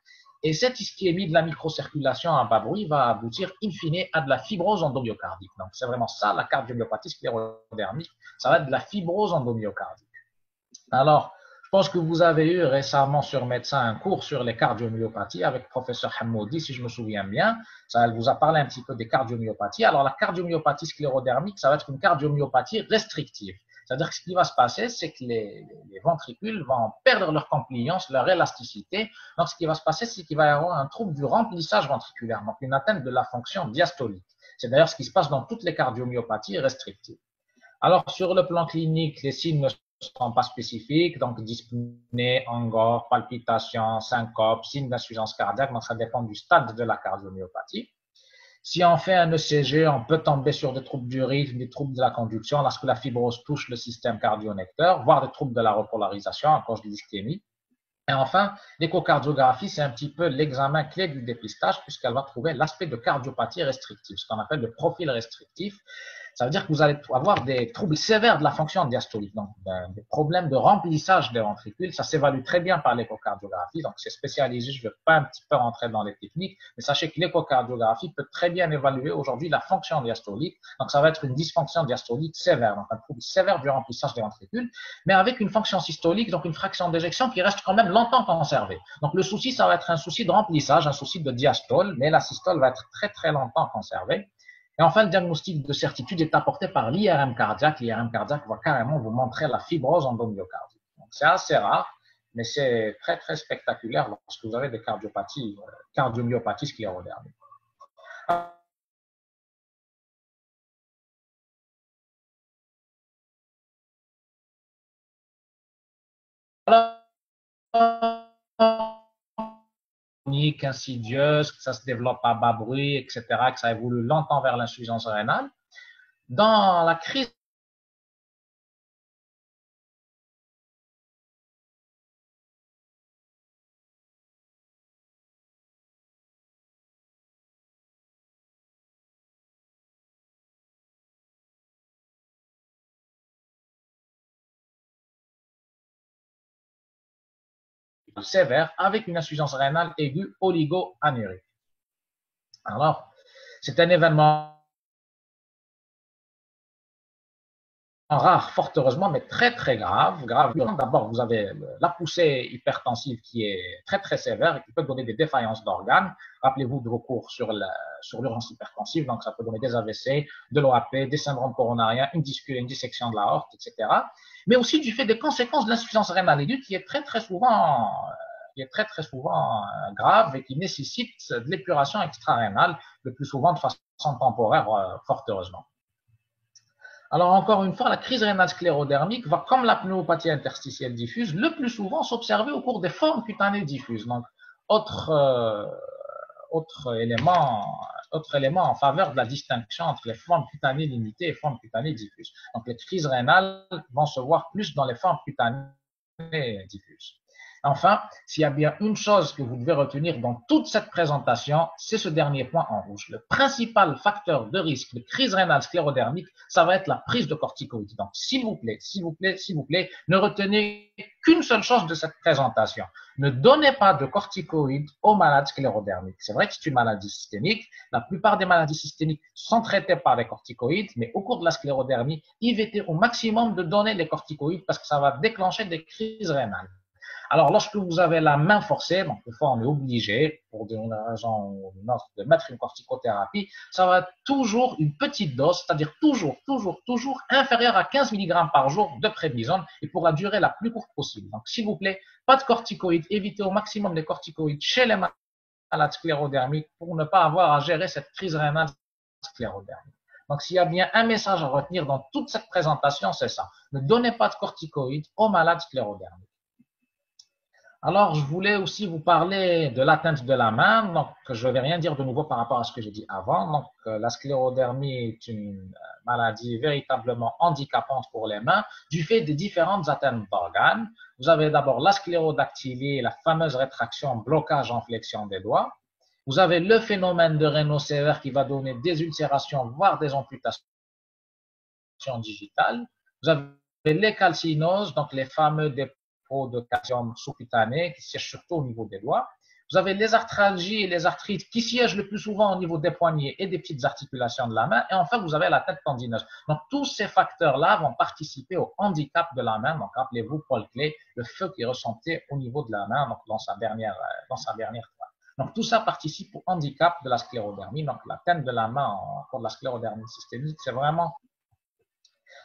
Et cette ischémie de la microcirculation à bas bruit va aboutir in fine à de la fibrose endomyocardique. Donc c'est vraiment ça la cardiomyopathie sclérodermique, ça va être de la fibrose endomyocardique. Alors, je pense que vous avez eu récemment sur Médecin un cours sur les cardiomyopathies avec le professeur Hamoudi, si je me souviens bien. Ça, elle vous a parlé un petit peu des cardiomyopathies. Alors, la cardiomyopathie sclérodermique, ça va être une cardiomyopathie restrictive. C'est-à-dire que ce qui va se passer, c'est que les ventricules vont perdre leur compliance, leur élasticité. Donc, ce qui va se passer, c'est qu'il va y avoir un trouble du remplissage ventriculaire, donc une atteinte de la fonction diastolique. C'est d'ailleurs ce qui se passe dans toutes les cardiomyopathies restrictives. Alors, sur le plan clinique, les signes ne sont pas spécifiques, donc dyspnée, angor, palpitations, syncope, signes d'insuffisance cardiaque, donc ça dépend du stade de la cardiomyopathie. Si on fait un ECG, on peut tomber sur des troubles du rythme, des troubles de la conduction, lorsque la fibrose touche le système cardio-necteur, voire des troubles de la repolarisation à cause de l'ischémie. Et enfin, l'échocardiographie, c'est un petit peu l'examen clé du dépistage puisqu'elle va trouver l'aspect de cardiopathie restrictive, ce qu'on appelle le profil restrictif. Ça veut dire que vous allez avoir des troubles sévères de la fonction diastolique, donc des problèmes de remplissage des ventricules. Ça s'évalue très bien par l'échocardiographie, donc c'est spécialisé. Je ne vais pas un petit peu rentrer dans les techniques, mais sachez que l'échocardiographie peut très bien évaluer aujourd'hui la fonction diastolique. Donc ça va être une dysfonction diastolique sévère, donc un trouble sévère du remplissage des ventricules, mais avec une fonction systolique, donc une fraction d'éjection qui reste quand même longtemps conservée. Donc le souci, ça va être un souci de remplissage, un souci de diastole, mais la systole va être très très longtemps conservée. Et enfin, le diagnostic de certitude est apporté par l'IRM cardiaque. L'IRM cardiaque va carrément vous montrer la fibrose endomyocardique. Donc, c'est assez rare, mais c'est très, très spectaculaire lorsque vous avez des cardiopathies, cardiomyopathies sclérodermiques. Alors, chronique, insidieuse, que ça se développe à bas bruit, etc., que ça évolue longtemps vers l'insuffisance rénale. Dans la crise sévère avec une insuffisance rénale aiguë oligo-anurique. Alors, c'est un événement rare, fort heureusement, mais très très grave. D'abord, vous avez la poussée hypertensive qui est très très sévère et qui peut donner des défaillances d'organes. Rappelez-vous de vos cours sur l'urgence hypertensive, donc ça peut donner des AVC, de l'OAP, des syndromes coronariens, une dissection de l'aorte, etc. Mais aussi du fait des conséquences de l'insuffisance rénale aiguë qui est très très souvent grave et qui nécessite de l'épuration extra-rénale, le plus souvent de façon temporaire, fort heureusement. Alors, encore une fois, la crise rénale sclérodermique va, comme la pneumopathie interstitielle diffuse, le plus souvent s'observer au cours des formes cutanées diffuses. Donc, autre élément en faveur de la distinction entre les formes cutanées limitées et formes cutanées diffuses. Donc, les crises rénales vont se voir plus dans les formes cutanées diffuses. Enfin, s'il y a bien une chose que vous devez retenir dans toute cette présentation, c'est ce dernier point en rouge. Le principal facteur de risque de crise rénale sclérodermique, ça va être la prise de corticoïdes. Donc, s'il vous plaît, ne retenez qu'une seule chose de cette présentation. Ne donnez pas de corticoïdes aux malades sclérodermiques. C'est vrai que c'est une maladie systémique. La plupart des maladies systémiques sont traitées par les corticoïdes, mais au cours de la sclérodermie, évitez au maximum de donner les corticoïdes parce que ça va déclencher des crises rénales. Alors, lorsque vous avez la main forcée, donc des fois on est obligé, pour une raison ou une autre, de mettre une corticothérapie, ça va être toujours une petite dose, c'est-à-dire toujours inférieure à 15 mg par jour de prédnisone et pour la durée la plus courte possible. Donc, s'il vous plaît, pas de corticoïdes, évitez au maximum les corticoïdes chez les malades sclérodermiques pour ne pas avoir à gérer cette crise rénale sclérodermique. Donc, s'il y a bien un message à retenir dans toute cette présentation, c'est ça. Ne donnez pas de corticoïdes aux malades sclérodermiques. Alors, je voulais aussi vous parler de l'atteinte de la main. Donc, je ne vais rien dire de nouveau par rapport à ce que j'ai dit avant. Donc, la sclérodermie est une maladie véritablement handicapante pour les mains du fait des différentes atteintes d'organes. Vous avez d'abord la sclérodactylie, la fameuse rétraction, blocage en flexion des doigts. Vous avez le phénomène de Raynaud sévère qui va donner des ulcérations, voire des amputations digitales. Vous avez les calcinoses, donc les fameux dépôts de calcium sous-cutané qui siègent surtout au niveau des doigts. Vous avez les arthralgies et les arthrites qui siègent le plus souvent au niveau des poignets et des petites articulations de la main. Et enfin, vous avez la tête tendineuse. Donc, tous ces facteurs-là vont participer au handicap de la main. Donc, rappelez-vous, Paul Klee, le feu qu'il ressentait au niveau de la main, donc dans sa dernière fois. Donc, tout ça participe au handicap de la sclérodermie. Donc, l'atteinte de la main en cours de la sclérodermie systémique, c'est vraiment...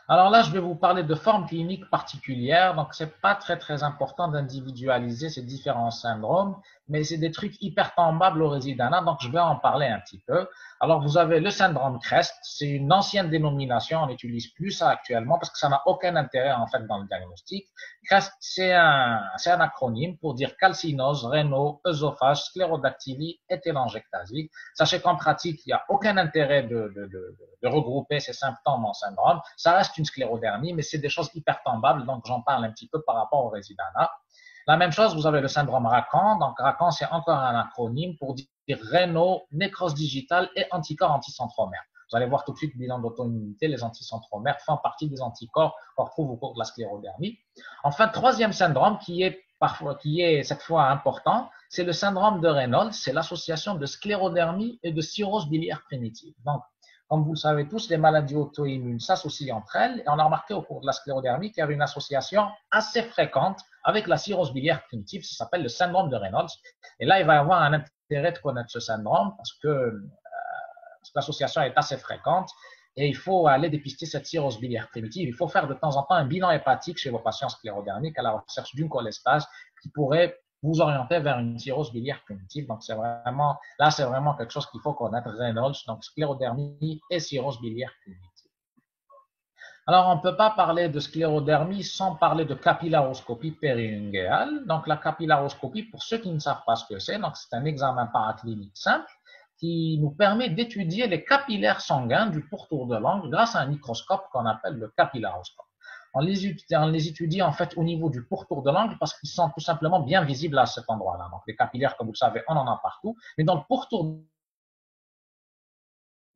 Alors là, je vais vous parler de formes cliniques particulières. Donc, c'est pas très important d'individualiser ces différents syndromes, mais c'est des trucs hyper tombables au résidana. Donc, je vais en parler un petit peu. Alors, vous avez le syndrome CREST. C'est une ancienne dénomination. On n'utilise plus ça actuellement parce que ça n'a aucun intérêt, en fait, dans le diagnostic. CREST, c'est un acronyme pour dire calcinose, Raynaud, œsophage, sclérodactylie et télangiectasie. Sachez qu'en pratique, il n'y a aucun intérêt de regrouper ces symptômes en syndrome. Ça reste une sclérodermie, mais c'est des choses hyper tombables, donc j'en parle un petit peu par rapport au résidana. La même chose, vous avez le syndrome RACAN. Donc, RACAN, c'est encore un acronyme pour dire Raynaud, nécrose digitale et anticorps anticentromères. Vous allez voir tout de suite, bilan d'auto-immunité, les anticentromères font partie des anticorps qu'on retrouve au cours de la sclérodermie. Enfin, troisième syndrome qui est cette fois important, c'est le syndrome de Reynolds. C'est l'association de sclérodermie et de cirrhose biliaire primitive. Donc, comme vous le savez tous, les maladies auto-immunes s'associent entre elles et on a remarqué au cours de la sclérodermie qu'il y avait une association assez fréquente avec la cirrhose biliaire primitive, ça s'appelle le syndrome de Reynolds. Et là, il va y avoir un intérêt de connaître ce syndrome parce que l'association est assez fréquente et il faut aller dépister cette cirrhose biliaire primitive. Il faut faire de temps en temps un bilan hépatique chez vos patients sclérodermiques à la recherche d'une cholestase qui pourrait vous orienter vers une cirrhose biliaire primitive. Donc, c'est vraiment quelque chose qu'il faut connaître, Reynolds, donc sclérodermie et cirrhose biliaire primitive. Alors, on ne peut pas parler de sclérodermie sans parler de capillaroscopie périunguéale. Donc, la capillaroscopie, pour ceux qui ne savent pas ce que c'est, donc c'est un examen paraclinique simple qui nous permet d'étudier les capillaires sanguins du pourtour de l'angle grâce à un microscope qu'on appelle le capillaroscope. On les étudie en fait au niveau du pourtour de l'angle parce qu'ils sont tout simplement bien visibles à cet endroit-là. Donc, les capillaires, comme vous le savez, on en a partout, mais dans le pourtour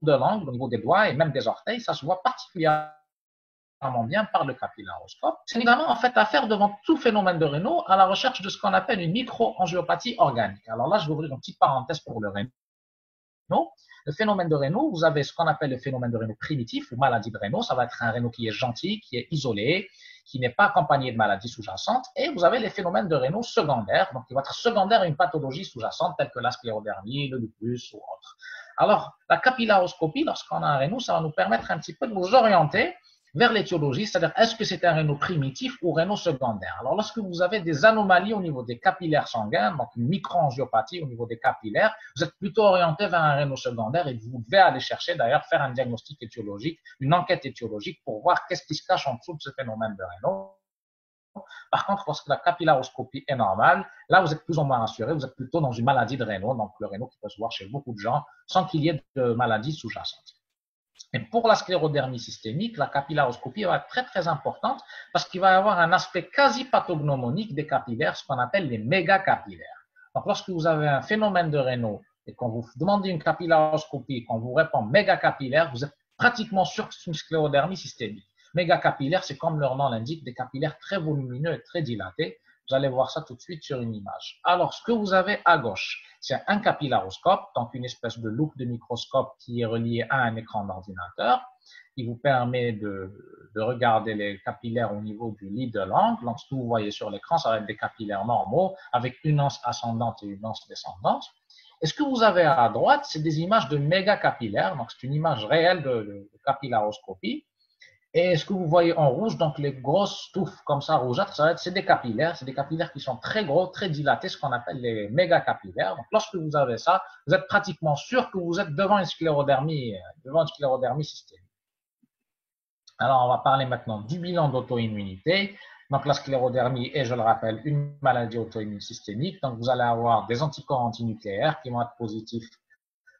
de l'angle, au niveau des doigts et même des orteils, ça se voit particulièrement bien par le capillaroscope. C'est un examen en fait à faire devant tout phénomène de Raynaud à la recherche de ce qu'on appelle une microangiopathie organique. Alors là, je vais ouvrir une petite parenthèse pour le Raynaud. Le phénomène de Raynaud, vous avez ce qu'on appelle le phénomène de Raynaud primitif ou maladie de Raynaud. Ça va être un Raynaud qui est gentil, qui est isolé, qui n'est pas accompagné de maladies sous-jacentes. Et vous avez les phénomènes de Raynaud secondaires, donc qui vont être secondaires à une pathologie sous-jacente telle que la sclérodermie, le lupus ou autre. Alors, la capillaroscopie, lorsqu'on a un Raynaud, ça va nous permettre un petit peu de vous orienter vers l'étiologie, c'est-à-dire est-ce que c'est un Raynaud primitif ou Raynaud secondaire. Alors, lorsque vous avez des anomalies au niveau des capillaires sanguins, donc une microangiopathie au niveau des capillaires, vous êtes plutôt orienté vers un Raynaud secondaire et vous devez aller chercher d'ailleurs faire un diagnostic étiologique, une enquête étiologique pour voir qu'est-ce qui se cache en dessous de ce phénomène de Raynaud. Par contre, lorsque la capillaroscopie est normale, là, vous êtes plus ou moins rassuré, vous êtes plutôt dans une maladie de Raynaud, donc le Raynaud qui peut se voir chez beaucoup de gens sans qu'il y ait de maladie sous-jacente. Et pour la sclérodermie systémique, la capillaroscopie va être très très importante parce qu'il va y avoir un aspect quasi pathognomonique des capillaires, ce qu'on appelle les mégacapillaires. Donc lorsque vous avez un phénomène de Raynaud et qu'on vous demande une capillaroscopie, qu'on vous répond mégacapillaire, vous êtes pratiquement sûr que c'est une sclérodermie systémique. Mégacapillaire, c'est comme leur nom l'indique, des capillaires très volumineux et très dilatés. Vous allez voir ça tout de suite sur une image. Alors, ce que vous avez à gauche, c'est un capillaroscope, donc une espèce de loupe de microscope qui est reliée à un écran d'ordinateur, qui vous permet de regarder les capillaires au niveau du lit de l'angle. Donc, ce que vous voyez sur l'écran, ça va être des capillaires normaux avec une anse ascendante et une anse descendante. Et ce que vous avez à droite, c'est des images de mégacapillaires, donc c'est une image réelle de capillaroscopie. Et ce que vous voyez en rouge, donc les grosses touffes comme ça rougeâtres, c'est des capillaires. C'est des capillaires qui sont très gros, très dilatés, ce qu'on appelle les mégacapillaires. Donc lorsque vous avez ça, vous êtes pratiquement sûr que vous êtes devant une sclérodermie systémique. Alors on va parler maintenant du bilan d'auto-immunité. Donc la sclérodermie est, je le rappelle, une maladie auto-immune systémique. Donc vous allez avoir des anticorps antinucléaires qui vont être positifs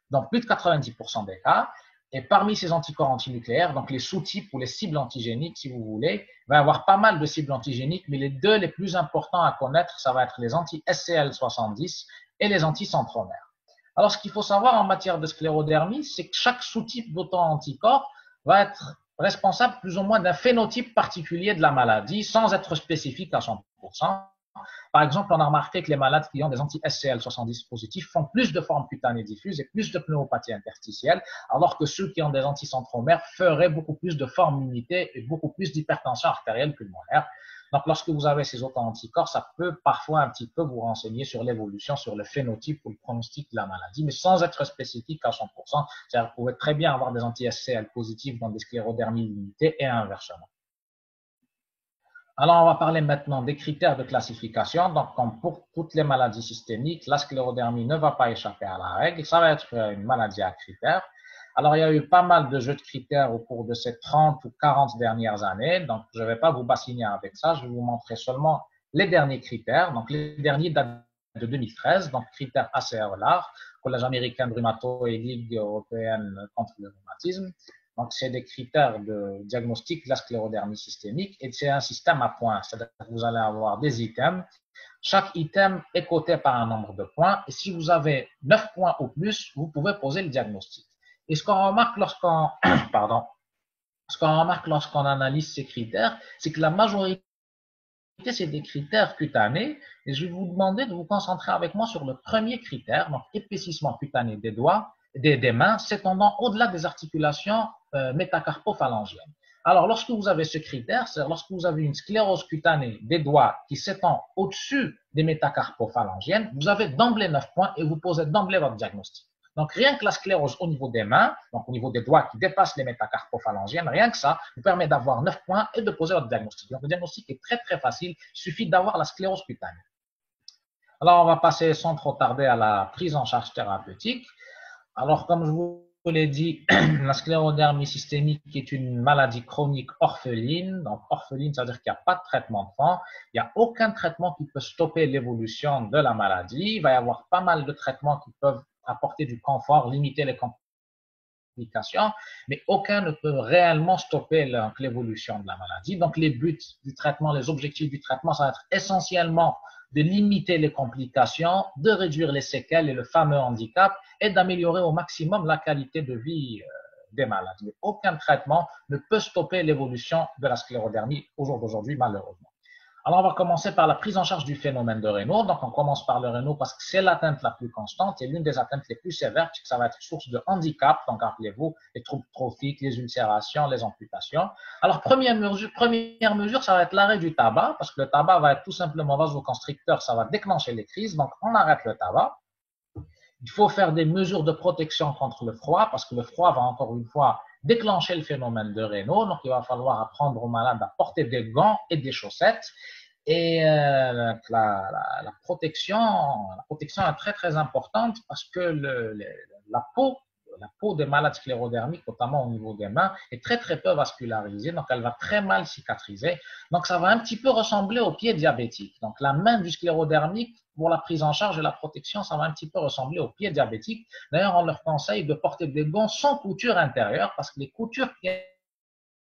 dans plus de 90% des cas. Et parmi ces anticorps antinucléaires, donc les sous-types ou les cibles antigéniques, si vous voulez, il va y avoir pas mal de cibles antigéniques, mais les deux les plus importants à connaître, ça va être les anti-SCL70 et les anti-centromères. Alors, ce qu'il faut savoir en matière de sclérodermie, c'est que chaque sous-type d'auto-anticorps va être responsable plus ou moins d'un phénotype particulier de la maladie, sans être spécifique à 100%. Par exemple, on a remarqué que les malades qui ont des anti-SCL70 positifs font plus de formes cutanées diffuses et plus de pneumopathie interstitielle, alors que ceux qui ont des anticentromères feraient beaucoup plus de formes limitées et beaucoup plus d'hypertension artérielle pulmonaire. Donc, lorsque vous avez ces auto-anticorps, ça peut parfois un petit peu vous renseigner sur l'évolution, sur le phénotype ou le pronostic de la maladie, mais sans être spécifique à 100%. C'est-à-dire que vous pouvez très bien avoir des anti-SCL positifs dans des sclérodermies limitées et inversement. Alors, on va parler maintenant des critères de classification. Donc, comme pour toutes les maladies systémiques, la sclérodermie ne va pas échapper à la règle. Ça va être une maladie à critères. Alors, il y a eu pas mal de jeux de critères au cours de ces 30 ou 40 dernières années. Donc, je ne vais pas vous bassiner avec ça. Je vais vous montrer seulement les derniers critères. Donc, les derniers datent de 2013. Donc, critères ACR-LAR, Collège américain de rhumato et Ligue européenne contre le rhumatisme. Donc, c'est des critères de diagnostic de la sclérodermie systémique et c'est un système à points. C'est-à-dire que vous allez avoir des items. Chaque item est coté par un nombre de points et si vous avez 9 points ou plus, vous pouvez poser le diagnostic. Et ce qu'on remarque lorsqu'on analyse ces critères, c'est que la majorité, c'est des critères cutanés. Et je vais vous demander de vous concentrer avec moi sur le premier critère, donc épaississement cutané des doigts, des mains, s'étendant au-delà des articulations métacarpophalangiennes. Alors, lorsque vous avez ce critère, c'est-à-dire lorsque vous avez une sclérose cutanée des doigts qui s'étend au-dessus des métacarpophalangiennes, vous avez d'emblée 9 points et vous posez d'emblée votre diagnostic. Donc, rien que la sclérose au niveau des mains, donc au niveau des doigts qui dépassent les métacarpophalangiennes, rien que ça vous permet d'avoir 9 points et de poser votre diagnostic. Donc, le diagnostic est très, très facile. Il suffit d'avoir la sclérose cutanée. Alors, on va passer sans trop tarder à la prise en charge thérapeutique. Alors, comme je vous l'ai dit, la sclérodermie systémique est une maladie chronique orpheline. Donc, orpheline, ça veut dire qu'il n'y a pas de traitement de fond. Il n'y a aucun traitement qui peut stopper l'évolution de la maladie. Il va y avoir pas mal de traitements qui peuvent apporter du confort, limiter les complications, mais aucun ne peut réellement stopper l'évolution de la maladie. Donc, les buts du traitement, les objectifs du traitement, ça va être essentiellement de limiter les complications, de réduire les séquelles et le fameux handicap et d'améliorer au maximum la qualité de vie des malades. Mais aucun traitement ne peut stopper l'évolution de la sclérodermie au jour d'aujourd'hui, malheureusement. Alors, on va commencer par la prise en charge du phénomène de Raynaud. Donc, on commence par le Raynaud parce que c'est l'atteinte la plus constante et l'une des atteintes les plus sévères, puisque ça va être source de handicap. Donc, rappelez-vous, les troubles trophiques, les ulcérations, les amputations. Alors, première mesure, ça va être l'arrêt du tabac, parce que le tabac va être tout simplement vasoconstricteur, ça va déclencher les crises. Donc, on arrête le tabac. Il faut faire des mesures de protection contre le froid, parce que le froid va encore une fois déclencher le phénomène de Raynaud. Donc, il va falloir apprendre aux malades à porter des gants et des chaussettes. Et la protection est très très importante parce que la peau des malades sclérodermiques, notamment au niveau des mains, est très très peu vascularisée, donc elle va très mal cicatriser. Donc ça va un petit peu ressembler au pied diabétique. Donc la main du sclérodermique, pour la prise en charge et la protection, ça va un petit peu ressembler au pied diabétique. D'ailleurs, on leur conseille de porter des gants sans couture intérieure parce que les coutures qui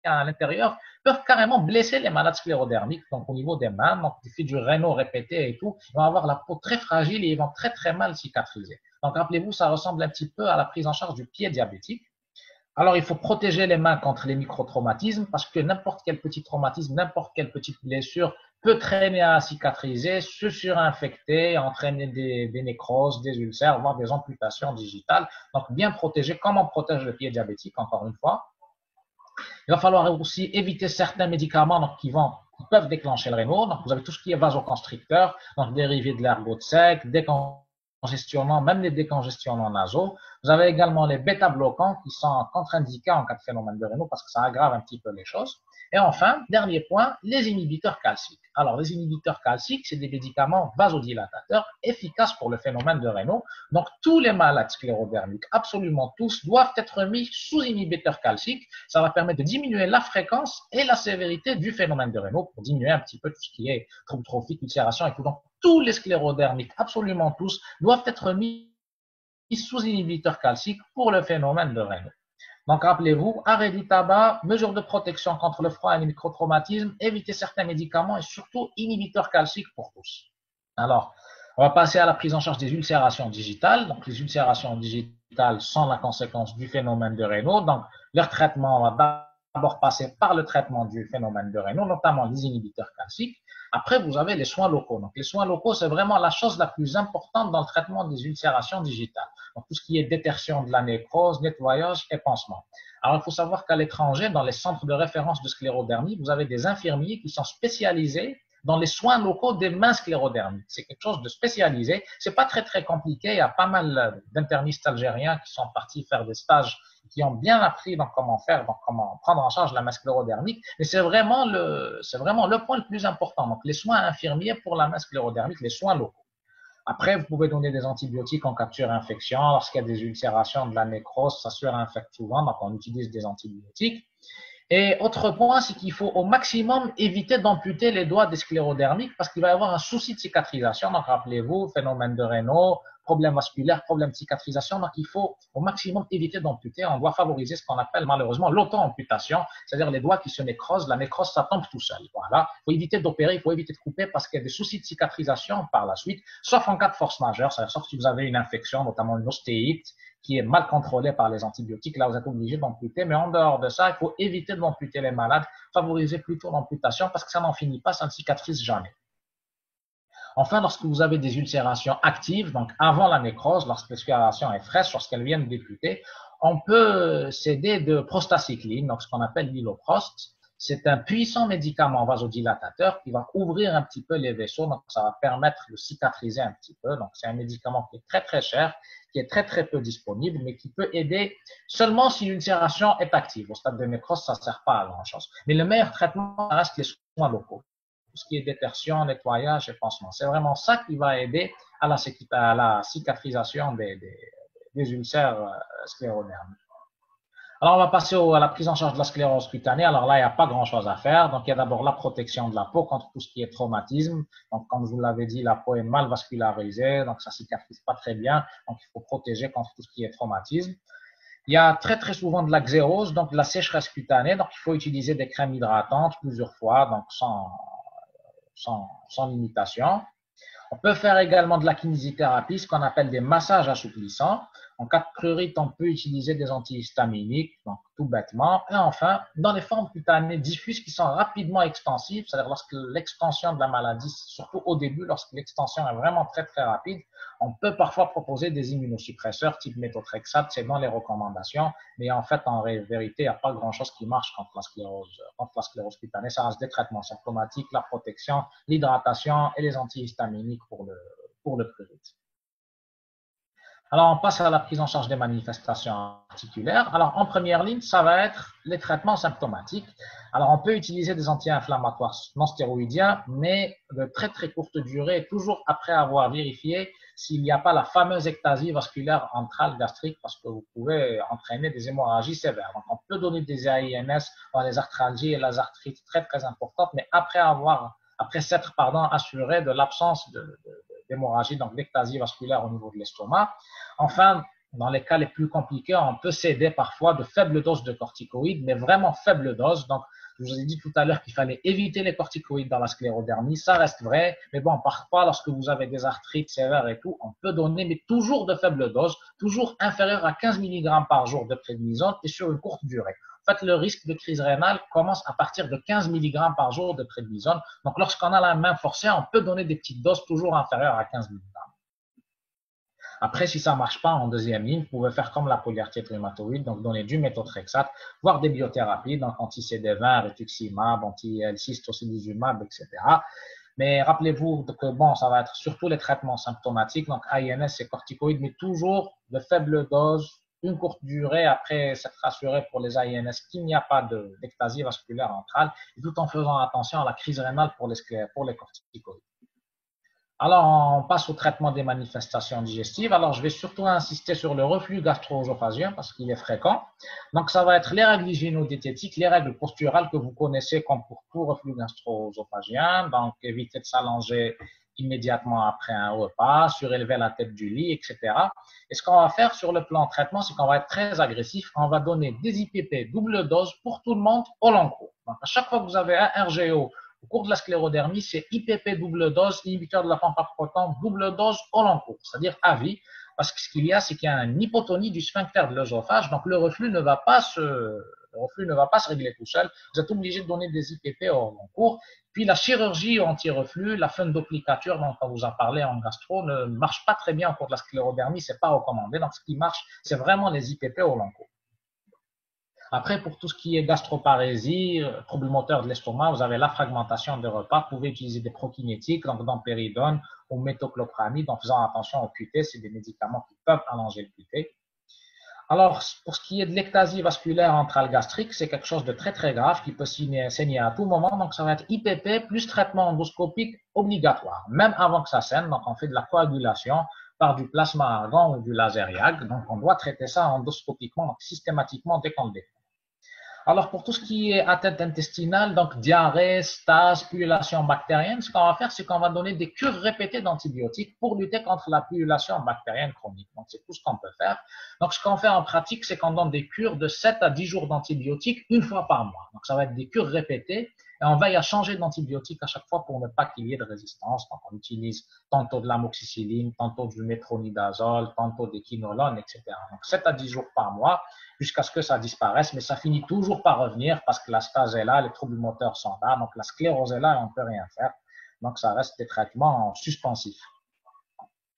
à l'intérieur peuvent carrément blesser les malades sclérodermiques, donc au niveau des mains, donc il fait du Raynaud répété et tout, ils vont avoir la peau très fragile et ils vont très très mal cicatriser. Donc rappelez-vous, ça ressemble un petit peu à la prise en charge du pied diabétique. Alors il faut protéger les mains contre les microtraumatismes parce que n'importe quel petit traumatisme, n'importe quelle petite blessure peut traîner à cicatriser, se surinfecter, entraîner des nécroses, des ulcères, voire des amputations digitales. Donc bien protéger, comme on protège le pied diabétique, encore une fois. Il va falloir aussi éviter certains médicaments donc, qui peuvent déclencher le Raynaud. Donc, vous avez tout ce qui est vasoconstricteur, donc dérivé de l'ergot sec, décongestionnants, même les décongestionnants nasaux. Vous avez également les bêta-bloquants qui sont contre-indiqués en cas de phénomène de Raynaud parce que ça aggrave un petit peu les choses. Et enfin, dernier point, les inhibiteurs calciques. Alors, les inhibiteurs calciques, c'est des médicaments vasodilatateurs efficaces pour le phénomène de Raynaud. Donc, tous les malades sclérodermiques, absolument tous, doivent être mis sous inhibiteurs calciques. Ça va permettre de diminuer la fréquence et la sévérité du phénomène de Raynaud pour diminuer un petit peu tout ce qui est troubles trophiques, ulcération et tout. Donc, tous les sclérodermiques, absolument tous, doivent être mis sous inhibiteurs calciques pour le phénomène de Raynaud. Donc, rappelez-vous, arrêt du tabac, mesures de protection contre le froid et les microtraumatismes, éviter certains médicaments et surtout inhibiteurs calciques pour tous. Alors, on va passer à la prise en charge des ulcérations digitales. Donc, les ulcérations digitales sont la conséquence du phénomène de Raynaud. Donc, leur traitement va d'abord passer par le traitement du phénomène de Raynaud, notamment les inhibiteurs calciques. Après, vous avez les soins locaux. Donc, les soins locaux, c'est vraiment la chose la plus importante dans le traitement des ulcérations digitales. Donc, tout ce qui est détertion de la nécrose, nettoyage et pansement. Alors, il faut savoir qu'à l'étranger, dans les centres de référence de sclérodermie, vous avez des infirmiers qui sont spécialisés dans les soins locaux des mains sclérodermiques. C'est quelque chose de spécialisé. C'est pas très, très compliqué. Il y a pas mal d'internistes algériens qui sont partis faire des stages, qui ont bien appris donc comment faire, donc comment prendre en charge la main sclérodermique. Et c'est vraiment le point le plus important. Donc, les soins infirmiers pour la main sclérodermique, les soins locaux. Après, vous pouvez donner des antibiotiques en cas de surinfection. Lorsqu'il y a des ulcérations, de la nécrose, ça surinfecte souvent, donc on utilise des antibiotiques. Et autre point, c'est qu'il faut au maximum éviter d'amputer les doigts des sclérodermiques parce qu'il va y avoir un souci de cicatrisation. Donc, rappelez-vous, phénomène de Raynaud, problème vasculaire, problème de cicatrisation. Donc, il faut au maximum éviter d'amputer. On doit favoriser ce qu'on appelle malheureusement l'auto-amputation, c'est-à-dire les doigts qui se nécrosent. La nécrose, ça tombe tout seul. Voilà. Il faut éviter d'opérer, il faut éviter de couper parce qu'il y a des soucis de cicatrisation par la suite, sauf en cas de force majeure, c'est-à-dire sauf si vous avez une infection, notamment une ostéite, qui est mal contrôlée par les antibiotiques, là vous êtes obligé d'amputer, mais en dehors de ça, il faut éviter d'amputer les malades, favoriser plutôt l'amputation parce que ça n'en finit pas, ça ne cicatrise jamais. Enfin, lorsque vous avez des ulcérations actives, donc avant la nécrose, lorsque l'ulcération est fraîche, lorsqu'elle vient de débuter, on peut s'aider de prostacycline, donc ce qu'on appelle l'hyloprost. C'est un puissant médicament vasodilatateur qui va ouvrir un petit peu les vaisseaux, donc ça va permettre de cicatriser un petit peu. Donc c'est un médicament qui est très très cher, qui est très très peu disponible, mais qui peut aider seulement si l'ulcération est active. Au stade de nécrose, ça ne sert pas à grand chose. Mais le meilleur traitement reste les soins locaux. Tout ce qui est détertion, nettoyage et pansement. C'est vraiment ça qui va aider à la cicatrisation des ulcères sclérodermiques. Alors, on va passer à la prise en charge de la sclérose cutanée. Alors là, il n'y a pas grand-chose à faire. Donc, il y a d'abord la protection de la peau contre tout ce qui est traumatisme. Donc, comme je vous l'avais dit, la peau est mal vascularisée, donc ça cicatrise pas très bien. Donc, il faut protéger contre tout ce qui est traumatisme. Il y a très, très souvent de la xérose, donc de la sécheresse cutanée. Donc, il faut utiliser des crèmes hydratantes plusieurs fois, donc sans limitation. On peut faire également de la kinésithérapie, ce qu'on appelle des massages assouplissants. En cas de prurite, on peut utiliser des antihistaminiques, donc tout bêtement. Et enfin, dans les formes cutanées diffuses qui sont rapidement extensives, c'est-à-dire lorsque l'extension de la maladie, surtout au début, lorsque l'extension est vraiment très très rapide, on peut parfois proposer des immunosuppresseurs type méthotrexate, c'est dans les recommandations, mais en fait, en vérité, il n'y a pas grand-chose qui marche contre la sclérose cutanée. Ça reste des traitements symptomatiques, la protection, l'hydratation et les antihistaminiques pour le prurite. Alors, on passe à la prise en charge des manifestations articulaires. Alors, en première ligne, ça va être les traitements symptomatiques. Alors, on peut utiliser des anti-inflammatoires non stéroïdiens, mais de très très courte durée, toujours après avoir vérifié s'il n'y a pas la fameuse ectasie vasculaire antrale gastrique, parce que vous pouvez entraîner des hémorragies sévères. Donc, on peut donner des AINS dans les arthralgies et les arthrites très très importantes, mais après s'être assuré de l'absence d'hémorragie, donc d'ectasie vasculaire au niveau de l'estomac. Enfin, dans les cas les plus compliqués, on peut céder parfois de faibles doses de corticoïdes, mais vraiment faibles doses. Donc, je vous ai dit tout à l'heure qu'il fallait éviter les corticoïdes dans la sclérodermie. Ça reste vrai, mais bon, parfois, lorsque vous avez des arthrites sévères et tout, on peut donner, mais toujours de faibles doses, toujours inférieures à 15 mg par jour de prédnisone et sur une courte durée. En fait, le risque de crise rénale commence à partir de 15 mg par jour de prédnisone. Donc, lorsqu'on a la main forcée, on peut donner des petites doses toujours inférieures à 15 mg. Après, si ça ne marche pas en deuxième ligne, vous pouvez faire comme la polyarthrite rhumatoïde, donc donner du méthotrexate, voire des biothérapies, donc anti-CD20, rituximab, anti-L6, tocilizumab, etc. Mais rappelez-vous que bon, ça va être surtout les traitements symptomatiques, donc AINS et corticoïdes, mais toujours de faibles doses, une courte durée, après s'être rassuré pour les AINS qu'il n'y a pas d'ectasie vasculaire antrale, et tout en faisant attention à la crise rénale pour les corticoïdes. Alors, on passe au traitement des manifestations digestives. Alors, je vais surtout insister sur le reflux gastro-œsophagien parce qu'il est fréquent. Donc, ça va être les règles hygiéno-diététiques, les règles posturales que vous connaissez comme pour tout reflux gastro-œsophagien. Donc, éviter de s'allonger immédiatement après un repas, surélever la tête du lit, etc. Et ce qu'on va faire sur le plan traitement, c'est qu'on va être très agressif. On va donner des IPP double dose pour tout le monde au long cours. Donc, à chaque fois que vous avez un RGO au cours de la sclérodermie, c'est IPP double dose, inhibiteur de la pompe à proton, double dose au long cours, c'est-à-dire à vie, parce que ce qu'il y a, c'est qu'il y a une hypotonie du sphincter de l'œsophage, donc le reflux ne va pas se régler tout seul. Vous êtes obligé de donner des IPP au long cours. Puis la chirurgie anti-reflux, la fundoplicature dont on vous a parlé en gastro, ne marche pas très bien au cours de la sclérodermie, c'est pas recommandé. Donc ce qui marche, c'est vraiment les IPP au long cours. Après, pour tout ce qui est gastroparésie, troubles moteurs de l'estomac, vous avez la fragmentation des repas. Vous pouvez utiliser des prokinétiques, donc dompéridone ou méthoclopramide, en faisant attention au QT. C'est des médicaments qui peuvent allonger le QT. Alors, pour ce qui est de l'ectasie vasculaire antrale gastrique, c'est quelque chose de très très grave qui peut saigner à tout moment. Donc, ça va être IPP plus traitement endoscopique obligatoire, même avant que ça saigne. Donc, on fait de la coagulation par du plasma argon ou du laser YAG. Donc, on doit traiter ça endoscopiquement, donc systématiquement dès qu'on le découvre. Alors, pour tout ce qui est atteinte intestinale, donc diarrhée, stase, pullulation bactérienne, ce qu'on va faire, c'est qu'on va donner des cures répétées d'antibiotiques pour lutter contre la pullulation bactérienne chronique. Donc, c'est tout ce qu'on peut faire. Donc, ce qu'on fait en pratique, c'est qu'on donne des cures de 7 à 10 jours d'antibiotiques une fois par mois. Donc, ça va être des cures répétées et on veille à changer d'antibiotiques à chaque fois pour ne pas qu'il y ait de résistance. Donc, on utilise tantôt de l'amoxicilline, tantôt du métronidazole, tantôt des quinolones, etc. Donc, 7 à 10 jours par mois jusqu'à ce que ça disparaisse, mais ça finit toujours par revenir parce que la stase est là, les troubles moteurs sont là, donc la sclérose est là et on ne peut rien faire. Donc, ça reste des traitements suspensifs.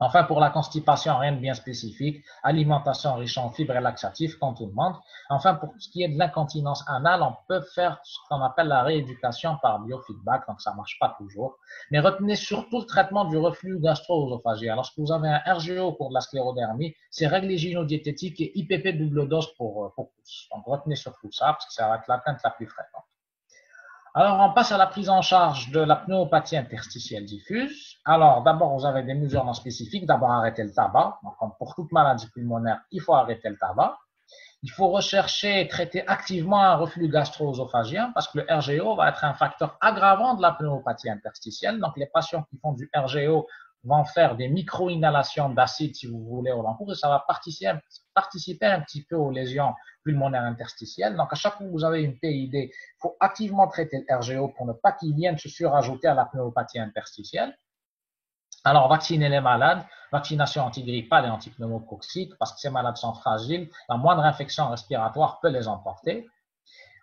Enfin, pour la constipation, rien de bien spécifique. Alimentation riche en fibres et laxatifs, comme tout le monde. Enfin, pour ce qui est de l'incontinence anale, on peut faire ce qu'on appelle la rééducation par biofeedback, donc ça ne marche pas toujours. Mais retenez surtout le traitement du reflux gastro-œsophagien. Lorsque vous avez un RGO au cours de la sclérodermie, c'est règles hygiéno-diététiques et IPP double dose pour tous. Donc, retenez surtout ça, parce que ça va être l'atteinte la plus fréquente. Alors, on passe à la prise en charge de la pneumopathie interstitielle diffuse. Alors, d'abord, vous avez des mesures non spécifiques. D'abord, arrêter le tabac. Donc, comme pour toute maladie pulmonaire, il faut arrêter le tabac. Il faut rechercher et traiter activement un reflux gastro-œsophagien parce que le RGO va être un facteur aggravant de la pneumopathie interstitielle. Donc, les patients qui font du RGO vont faire des micro-inhalations d'acide, si vous voulez, au long cours, et ça va participer un petit peu aux lésions pulmonaires interstitielles. Donc, à chaque fois que vous avez une PID, il faut activement traiter le RGO pour ne pas qu'il vienne se surajouter à la pneumopathie interstitielle. Alors, vacciner les malades, vaccination antigrippale et antipneumococcique, parce que ces malades sont fragiles, la moindre infection respiratoire peut les emporter.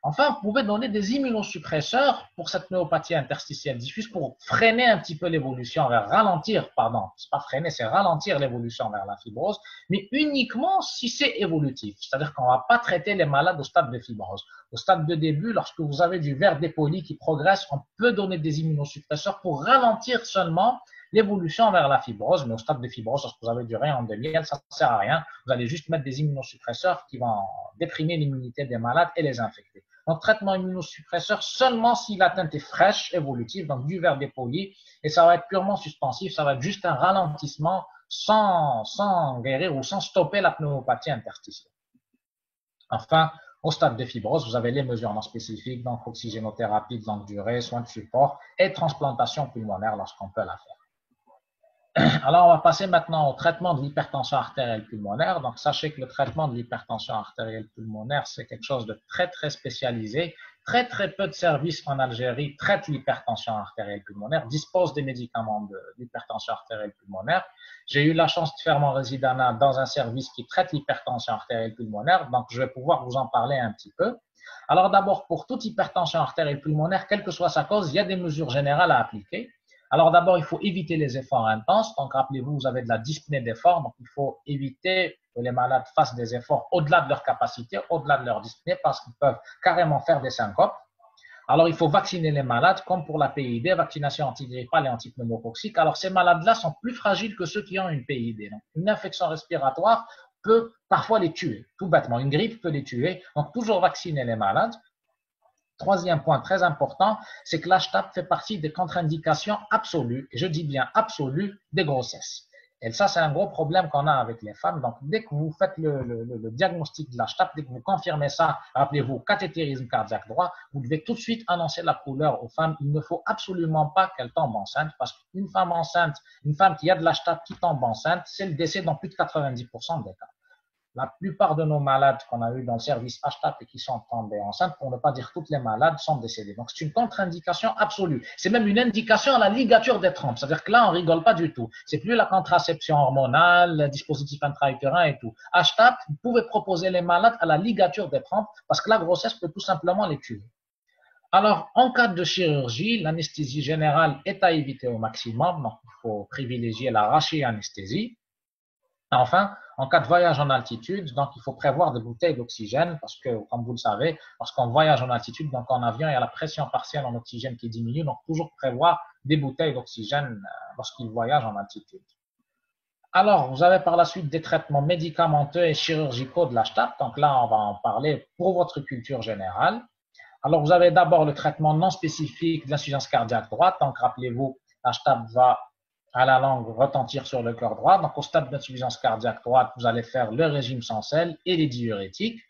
Enfin, vous pouvez donner des immunosuppresseurs pour cette myélopathie interstitielle diffuse pour freiner un petit peu l'évolution vers ralentir, pardon, c'est pas freiner, c'est ralentir l'évolution vers la fibrose, mais uniquement si c'est évolutif. C'est-à-dire qu'on va pas traiter les malades au stade de fibrose. Au stade de début, lorsque vous avez du verre dépoli qui progresse, on peut donner des immunosuppresseurs pour ralentir seulement l'évolution vers la fibrose, mais au stade de fibrose, lorsque vous avez du rayon de miel, ça ne sert à rien. Vous allez juste mettre des immunosuppresseurs qui vont déprimer l'immunité des malades et les infecter. Donc, traitement immunosuppresseur seulement si l'atteinte est fraîche, évolutive, donc du verre dépoli, et ça va être purement suspensif, ça va être juste un ralentissement sans guérir ou sans stopper la pneumopathie interstitielle. Enfin, au stade de fibrose, vous avez les mesures non spécifiques, donc oxygénothérapie de longue durée, soins de support et transplantation pulmonaire lorsqu'on peut la faire. Alors, on va passer maintenant au traitement de l'hypertension artérielle pulmonaire. Donc, sachez que le traitement de l'hypertension artérielle pulmonaire, c'est quelque chose de très, très spécialisé. Très, très peu de services en Algérie traitent l'hypertension artérielle pulmonaire, disposent des médicaments de l'hypertension artérielle pulmonaire. J'ai eu la chance de faire mon résidenat dans un service qui traite l'hypertension artérielle pulmonaire, donc je vais pouvoir vous en parler un petit peu. Alors, d'abord, pour toute hypertension artérielle pulmonaire, quelle que soit sa cause, il y a des mesures générales à appliquer. Alors d'abord, il faut éviter les efforts intenses. Donc rappelez-vous, vous avez de la dyspnée d'effort. Donc il faut éviter que les malades fassent des efforts au-delà de leur capacité, au-delà de leur dyspnée, parce qu'ils peuvent carrément faire des syncopes. Alors il faut vacciner les malades, comme pour la PID, vaccination antigrippale et antipneumococcique. Alors ces malades-là sont plus fragiles que ceux qui ont une PID. Donc, une infection respiratoire peut parfois les tuer, tout bêtement. Une grippe peut les tuer. Donc toujours vacciner les malades. Troisième point très important, c'est que l'HTAP fait partie des contre-indications absolues, et je dis bien absolues, des grossesses. Et ça, c'est un gros problème qu'on a avec les femmes. Donc, dès que vous faites le diagnostic de l'HTAP, dès que vous confirmez ça, rappelez-vous, cathétérisme cardiaque droit, vous devez tout de suite annoncer la couleur aux femmes. Il ne faut absolument pas qu'elles tombent enceintes, parce qu'une femme enceinte, une femme qui a de l'HTAP qui tombe enceinte, c'est le décès dans plus de 90% des cas. La plupart de nos malades qu'on a eu dans le service HTAP et qui sont tombés enceintes, pour ne pas dire toutes les malades, sont décédées. Donc, c'est une contre-indication absolue. C'est même une indication à la ligature des trompes. C'est-à-dire que là, on rigole pas du tout. C'est plus la contraception hormonale, le dispositif intra-utérin et tout. HTAP, vous pouvez proposer les malades à la ligature des trompes parce que la grossesse peut tout simplement les tuer. Alors, en cas de chirurgie, l'anesthésie générale est à éviter au maximum. Donc, il faut privilégier la rachianesthésie. Enfin, en cas de voyage en altitude, donc il faut prévoir des bouteilles d'oxygène parce que, comme vous le savez, lorsqu'on voyage en altitude, donc en avion, il y a la pression partielle en oxygène qui diminue, donc toujours prévoir des bouteilles d'oxygène lorsqu'il voyage en altitude. Alors, vous avez par la suite des traitements médicamenteux et chirurgicaux de l'HTAP, donc là, on va en parler pour votre culture générale. Alors, vous avez d'abord le traitement non spécifique de l'insuffisance cardiaque droite, donc rappelez-vous, l'HTAP va à la langue retentir sur le cœur droit. Donc, au stade d'insuffisance cardiaque droite, vous allez faire le régime sans sel et les diurétiques.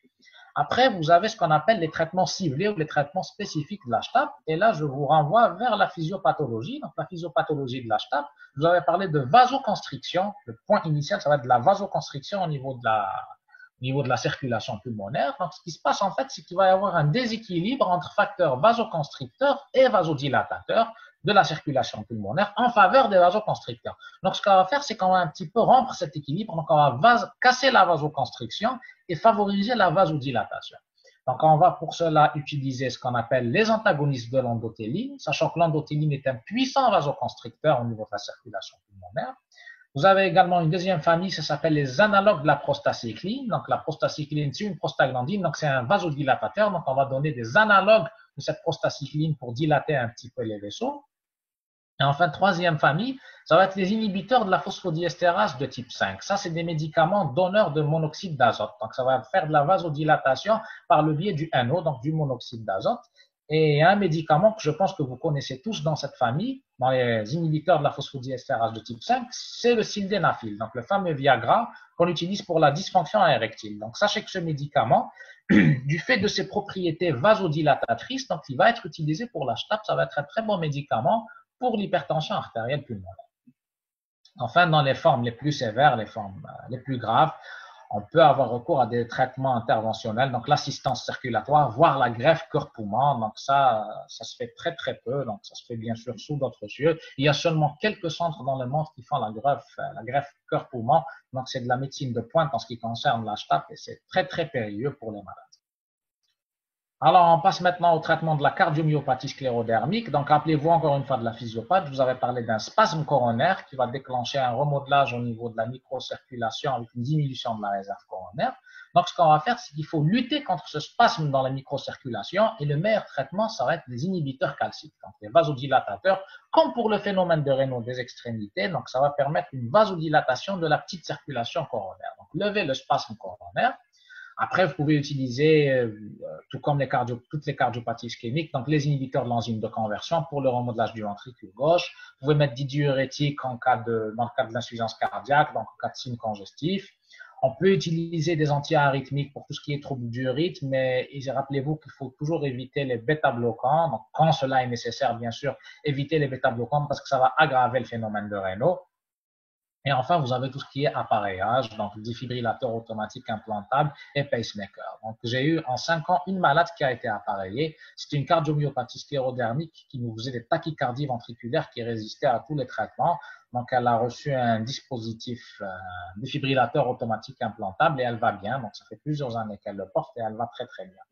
Après, vous avez ce qu'on appelle les traitements ciblés ou les traitements spécifiques de l'HTAP. Et là, je vous renvoie vers la physiopathologie. Donc, la physiopathologie de l'HTAP, je vous avais parlé de vasoconstriction. Le point initial, ça va être de la vasoconstriction au niveau de la circulation pulmonaire. Donc, ce qui se passe en fait, c'est qu'il va y avoir un déséquilibre entre facteurs vasoconstricteurs et vasodilatateurs de la circulation pulmonaire en faveur des vasoconstricteurs. Donc, ce qu'on va faire, c'est qu'on va un petit peu rompre cet équilibre. Donc, on va casser la vasoconstriction et favoriser la vasodilatation. Donc, on va pour cela utiliser ce qu'on appelle les antagonistes de l'endothéline, sachant que l'endothéline est un puissant vasoconstricteur au niveau de la circulation pulmonaire. Vous avez également une deuxième famille, ça s'appelle les analogues de la prostacycline. Donc, la prostacycline, c'est une prostaglandine, donc c'est un vasodilatateur. Donc, on va donner des analogues de cette prostacycline pour dilater un petit peu les vaisseaux. Et enfin, troisième famille, ça va être les inhibiteurs de la phosphodiestérase de type 5. Ça, c'est des médicaments donneurs de monoxyde d'azote. Donc, ça va faire de la vasodilatation par le biais du NO, donc du monoxyde d'azote. Et un médicament que je pense que vous connaissez tous dans cette famille, dans les inhibiteurs de la phosphodiestérase de type 5, c'est le sildenafil, donc le fameux Viagra qu'on utilise pour la dysfonction érectile. Donc, sachez que ce médicament, du fait de ses propriétés vasodilatatrices, donc il va être utilisé pour la HTAP, ça va être un très bon médicament pour l'hypertension artérielle pulmonaire. Enfin, dans les formes les plus sévères, les formes les plus graves, on peut avoir recours à des traitements interventionnels, donc l'assistance circulatoire, voire la greffe cœur-poumon. Donc ça se fait très très peu. Donc ça se fait bien sûr sous d'autres cieux. Il y a seulement quelques centres dans le monde qui font la greffe cœur-poumon. Donc c'est de la médecine de pointe en ce qui concerne l'HTAP et c'est très très périlleux pour les malades. Alors, on passe maintenant au traitement de la cardiomyopathie sclérodermique. Donc, rappelez-vous encore une fois de la physiopathe. Je vous avais parlé d'un spasme coronaire qui va déclencher un remodelage au niveau de la microcirculation avec une diminution de la réserve coronaire. Donc, ce qu'on va faire, c'est qu'il faut lutter contre ce spasme dans la microcirculation et le meilleur traitement, ça va être les inhibiteurs calciques, donc les vasodilatateurs, comme pour le phénomène de Raynaud des extrémités. Donc, ça va permettre une vasodilatation de la petite circulation coronaire. Donc, lever le spasme coronaire. Après, vous pouvez utiliser, tout comme toutes les cardiopathies ischémiques, donc les inhibiteurs de l'enzyme de conversion pour le remodelage du ventricule gauche. Vous pouvez mettre des diurétiques dans le cas de l'insuffisance cardiaque, donc en cas de signe congestif. On peut utiliser des anti-arythmiques pour tout ce qui est trouble du rythme, mais rappelez-vous qu'il faut toujours éviter les bêta-bloquants. Donc, quand cela est nécessaire, bien sûr, évitez les bêta-bloquants parce que ça va aggraver le phénomène de Raynaud. Et enfin, vous avez tout ce qui est appareillage, donc défibrillateur automatique implantable et pacemaker. Donc, j'ai eu en 5 ans une malade qui a été appareillée. C'était une cardiomyopathie sclérodermique qui nous faisait des tachycardies ventriculaires qui résistaient à tous les traitements. Donc, elle a reçu un dispositif défibrillateur automatique implantable et elle va bien. Donc, ça fait plusieurs années qu'elle le porte et elle va très, très bien.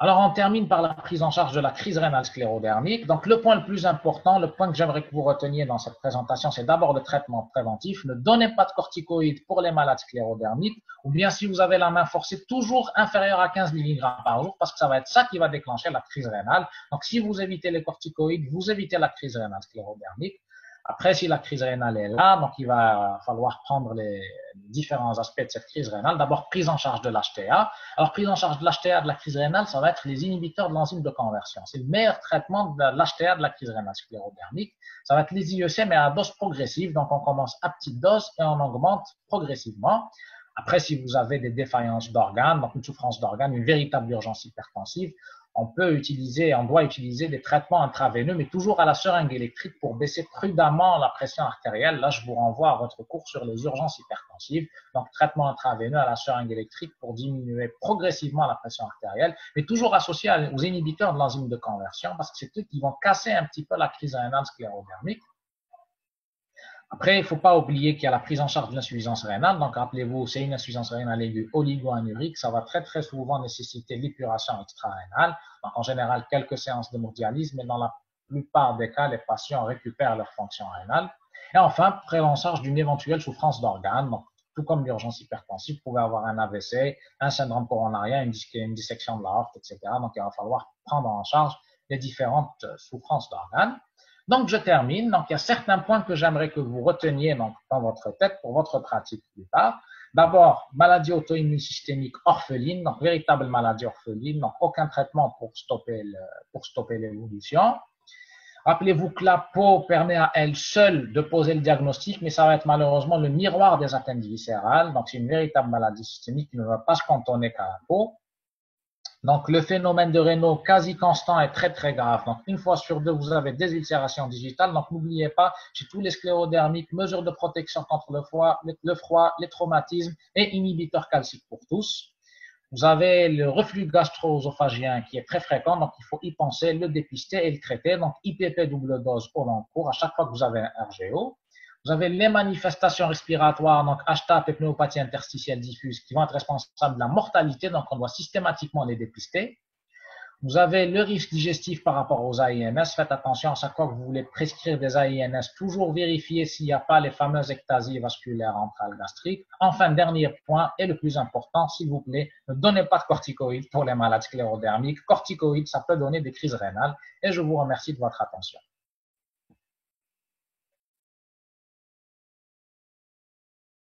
Alors, on termine par la prise en charge de la crise rénale sclérodermique. Donc, le point le plus important, le point que j'aimerais que vous reteniez dans cette présentation, c'est d'abord le traitement préventif. Ne donnez pas de corticoïdes pour les malades sclérodermiques, ou bien si vous avez la main forcée, toujours inférieure à 15 mg par jour, parce que ça va être ça qui va déclencher la crise rénale. Donc, si vous évitez les corticoïdes, vous évitez la crise rénale sclérodermique. Après, si la crise rénale est là, donc il va falloir prendre les différents aspects de cette crise rénale. D'abord, prise en charge de l'HTA. Alors, prise en charge de l'HTA de la crise rénale, ça va être les inhibiteurs de l'enzyme de conversion. C'est le meilleur traitement de l'HTA de la crise rénale sclérodermique. Ça va être les IEC, mais à dose progressive. Donc, on commence à petite dose et on augmente progressivement. Après, si vous avez des défaillances d'organes, donc une souffrance d'organes, une véritable urgence hypertensive, on doit utiliser des traitements intraveineux, mais toujours à la seringue électrique pour baisser prudemment la pression artérielle. Là, je vous renvoie à votre cours sur les urgences hypertensives. Donc, traitement intraveineux à la seringue électrique pour diminuer progressivement la pression artérielle, mais toujours associé aux inhibiteurs de l'enzyme de conversion, parce que c'est eux qui vont casser un petit peu la crise rénale sclérodermique. Après, il ne faut pas oublier qu'il y a la prise en charge de l'insuffisance rénale. Donc, rappelez-vous, c'est une insuffisance rénale aiguë oligo-anurique. Ça va très, très souvent nécessiter l'épuration extra-rénale. Donc, en général, quelques séances d'hémodialyse, mais dans la plupart des cas, les patients récupèrent leur fonction rénale. Et enfin, prise en charge d'une éventuelle souffrance d'organes. Donc, tout comme l'urgence hypertensive, vous pouvez avoir un AVC, un syndrome coronarien, une dissection de l'aorte, etc. Donc, il va falloir prendre en charge les différentes souffrances d'organes. Donc, je termine. Donc, il y a certains points que j'aimerais que vous reteniez dans votre tête pour votre pratique plus tard. D'abord, maladie auto-immune systémique orpheline, donc véritable maladie orpheline, donc aucun traitement pour stopper l'évolution. Rappelez-vous que la peau permet à elle seule de poser le diagnostic, mais ça va être malheureusement le miroir des atteintes viscérales. Donc, c'est une véritable maladie systémique qui ne va pas se cantonner qu'à la peau. Donc, le phénomène de Raynaud quasi constant est très, très grave. Donc, une fois sur deux, vous avez des ulcérations digitales. Donc, n'oubliez pas, chez tous les sclérodermiques, mesures de protection contre le froid, les traumatismes et inhibiteurs calciques pour tous. Vous avez le reflux gastro-œsophagien qui est très fréquent, donc il faut y penser, le dépister et le traiter. Donc, IPP double dose au long cours à chaque fois que vous avez un RGO. Vous avez les manifestations respiratoires, donc HTAP et pneumopathie interstitielle diffuse, qui vont être responsables de la mortalité, donc on doit systématiquement les dépister. Vous avez le risque digestif par rapport aux AINS. Faites attention à chaque fois que vous voulez prescrire des AINS, toujours vérifier s'il n'y a pas les fameuses ectasies vasculaires entrales gastriques. Enfin, dernier point, et le plus important, s'il vous plaît, ne donnez pas de corticoïdes pour les malades sclérodermiques. Corticoïdes, ça peut donner des crises rénales. Et je vous remercie de votre attention.